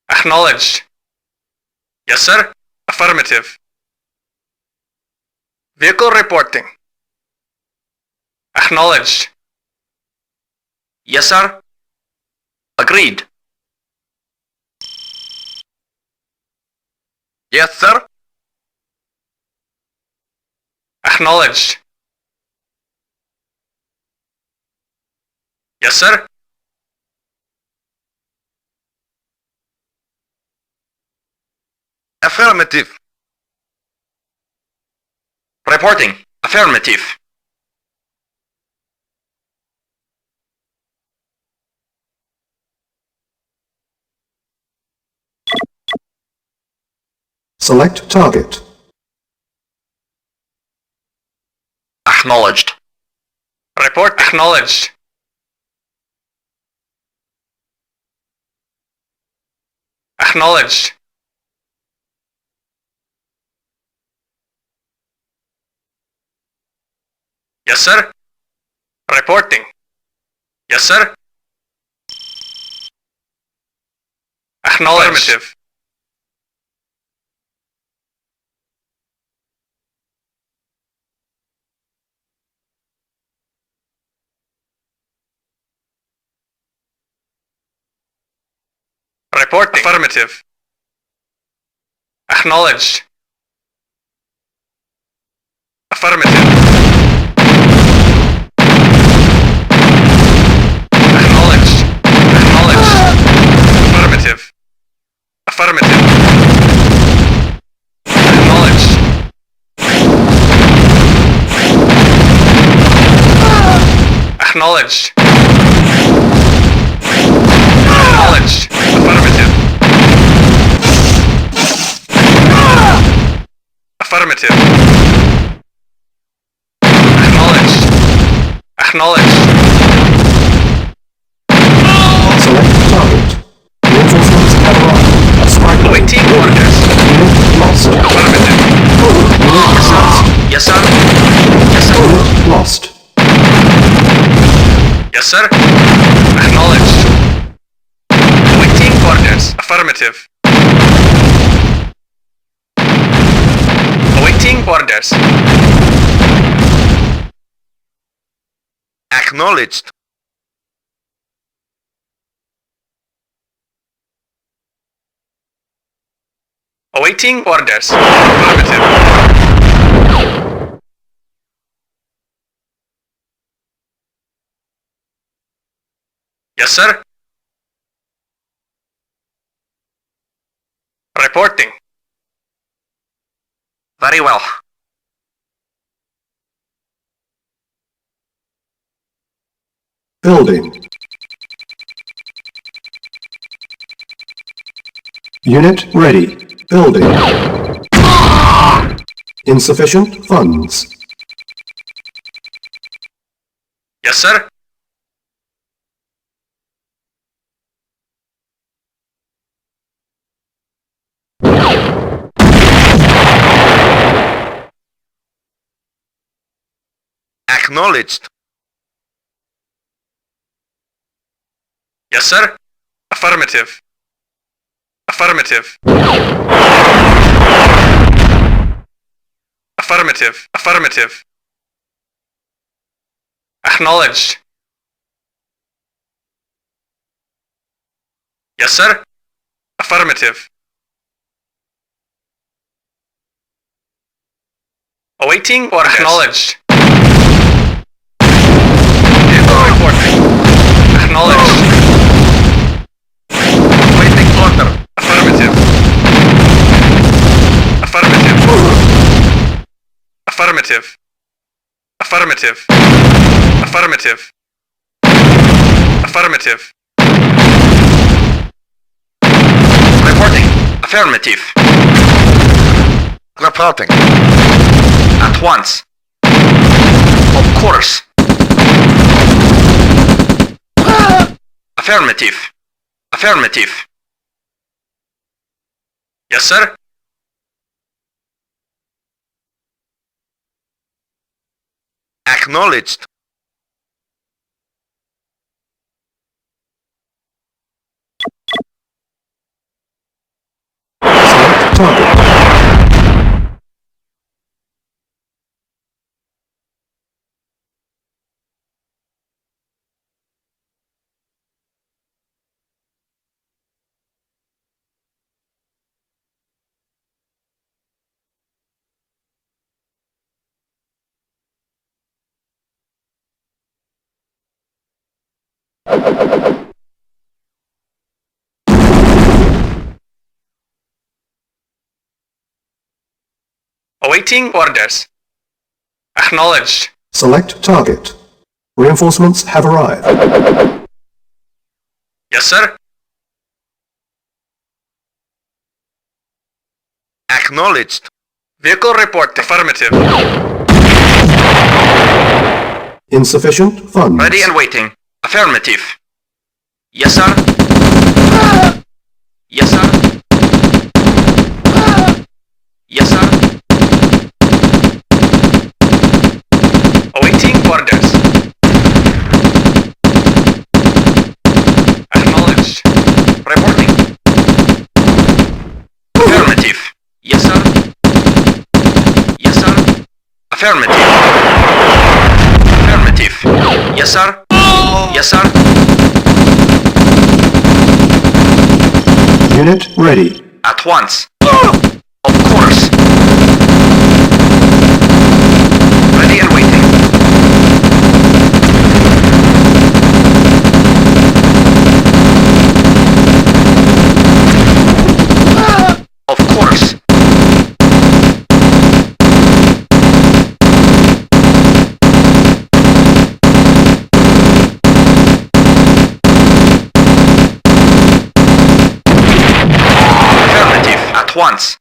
Acknowledged. Yes, sir. Affirmative. Vehicle reporting. Acknowledged. Yes, sir. Agreed. Yes, sir. Acknowledged. Yes, sir. Affirmative. Reporting. Affirmative. Select target. Acknowledged. Report acknowledged. Acknowledged. Yes, sir. Reporting. Yes, sir. Acknowledged. Affirmative. Reporting. Affirmative. Acknowledged. Affirmative. Acknowledged. Acknowledged. Affirmative. Affirmative. Acknowledged. Acknowledged. Acknowledged. Affirmative. Affirmative. Acknowledged. Acknowledged. Select target. Reinforcements have arrived. Spy plane. Awaiting orders. Unit lost. Affirmative. Yes, sir. Yes, sir. Unit lost. Yes, sir. Acknowledged. Awaiting orders. Affirmative. Awaiting orders. Acknowledged. Awaiting orders. Affirmative. Yes, sir. Reporting. Very well. Building. Unit ready. Building. Insufficient funds. Yes, sir. Acknowledged. Yes, sir. Affirmative. Affirmative. Affirmative. Affirmative. Acknowledged. Yes, sir. Affirmative. Awaiting orders. Acknowledged. Vehicle reporting. Acknowledged. Awaiting order. Affirmative. Affirmative. Affirmative. Affirmative. Affirmative. Affirmative. Reporting. Affirmative. Reporting. At once. Of course. Affirmative. Affirmative. Yes, sir. Acknowledged. Select target. Awaiting orders. Acknowledged. Select target. Reinforcements have arrived. Yes, sir. Acknowledged. Vehicle reporting. Affirmative. Insufficient funds. Ready and waiting. Affirmative. Yes, sir. Yes, sir. Yes, sir. Awaiting orders. Acknowledged. Reporting. Affirmative. Yes, sir. Yes, sir. Affirmative. Affirmative. Yes, sir. Yes, sir. Unit ready. At once. Of course. Ready and waiting. Of course. Affirmative. At once.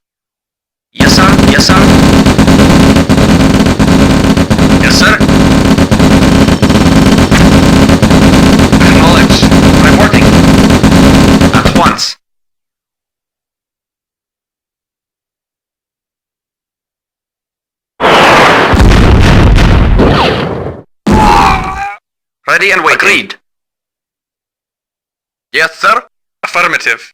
Yes, sir. Yes, sir. Yes, sir. Acknowledged. Reporting. At once. Ready and waiting. Agreed. Yes, sir. Affirmative.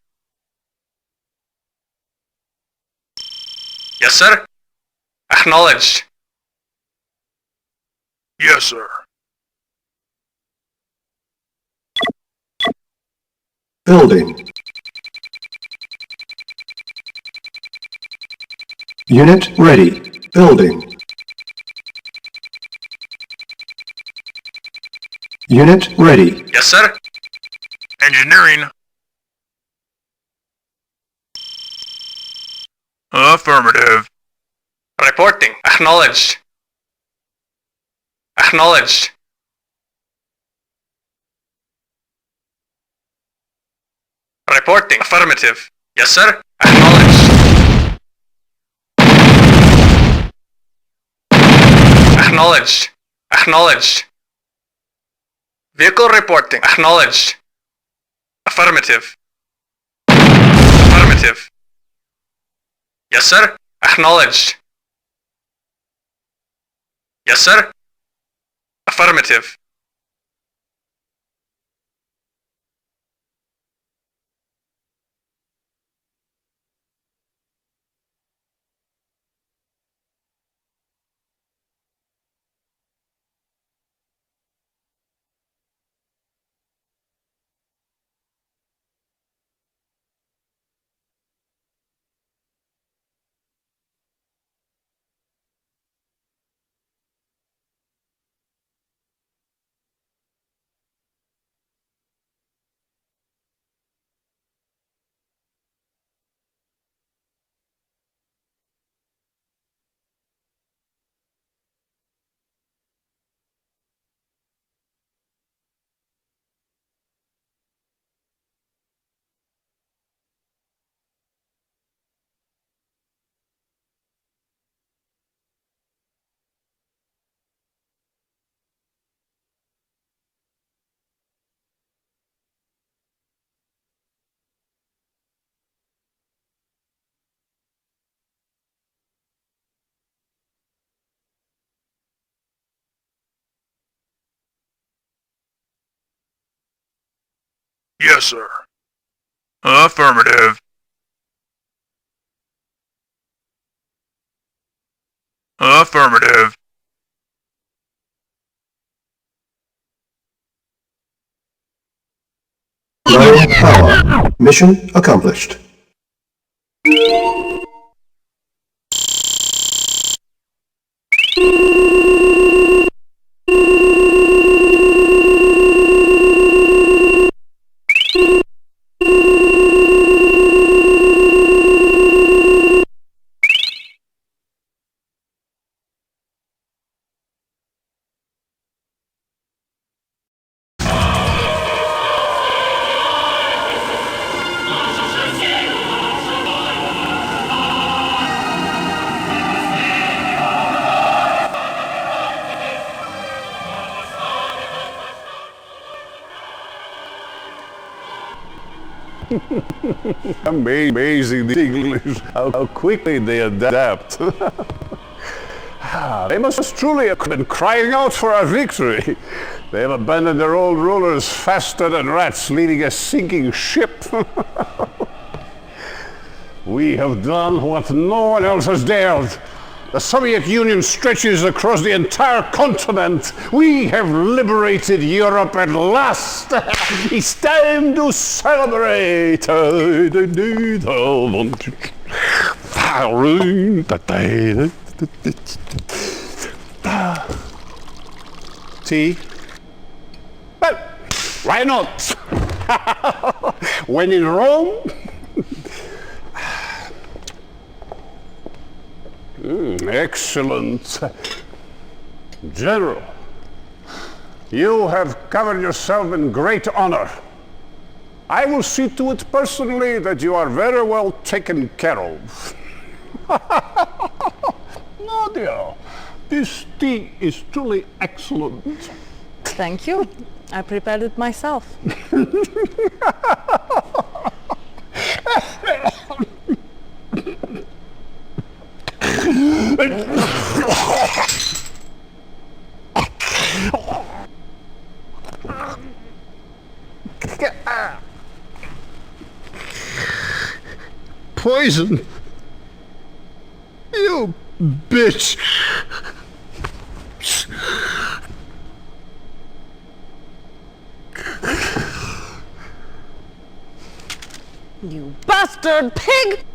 Yes, sir. Acknowledged. Yes, sir. Building. Unit ready. Building. Unit ready. Yes, sir. Engineering. Affirmative. Reporting. Acknowledged. Acknowledged. Reporting. Affirmative. Yes, sir. Acknowledged. Acknowledged. Acknowledged. Vehicle reporting. Acknowledged. Affirmative. Affirmative. Yes, sir. Acknowledged. Yes, sir. Affirmative. Yes, sir. Affirmative. Affirmative. Low power. Mission accomplished. Amazing the English, how quickly they adapt. They must truly have been crying out for our victory. They have abandoned their old rulers faster than rats leading a sinking ship. We have done what no one else has dared. The Soviet Union stretches across the entire continent. We have liberated Europe at last. It's time to celebrate. Tea? Well, why not? When in Rome? Excellent. General, you have covered yourself in great honor. I will see to it personally that you are very well taken care of. Nadia, this tea is truly excellent. Thank you. I prepared it myself. Poison? You bitch! You bastard pig!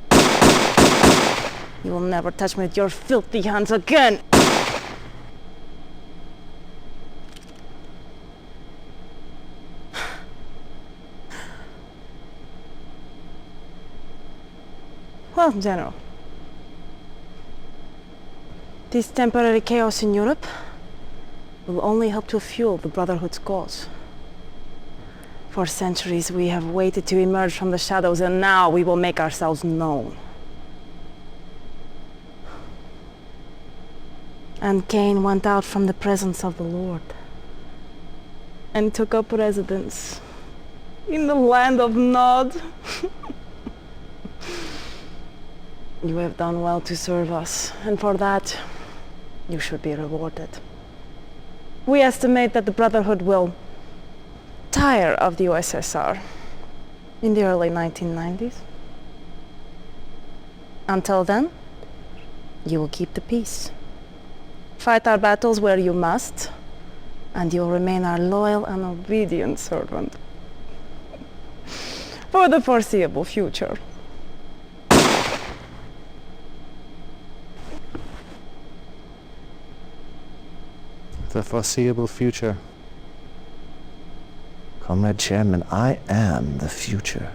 You will never touch me with your filthy hands again! Well, General, This temporary chaos in Europe will only help to fuel the Brotherhood's cause. For centuries we have waited to emerge from the shadows, and now we will make ourselves known. And Cain went out from the presence of the Lord and took up residence in the land of Nod. You have done well to serve us, and for that, you should be rewarded. We estimate that the Brotherhood will tire of the USSR in the early 1990s. Until then, you will keep the peace. Fight our battles where you must, and you'll remain our loyal and obedient servant for the foreseeable future. The foreseeable future. Comrade Chairman, I am the future.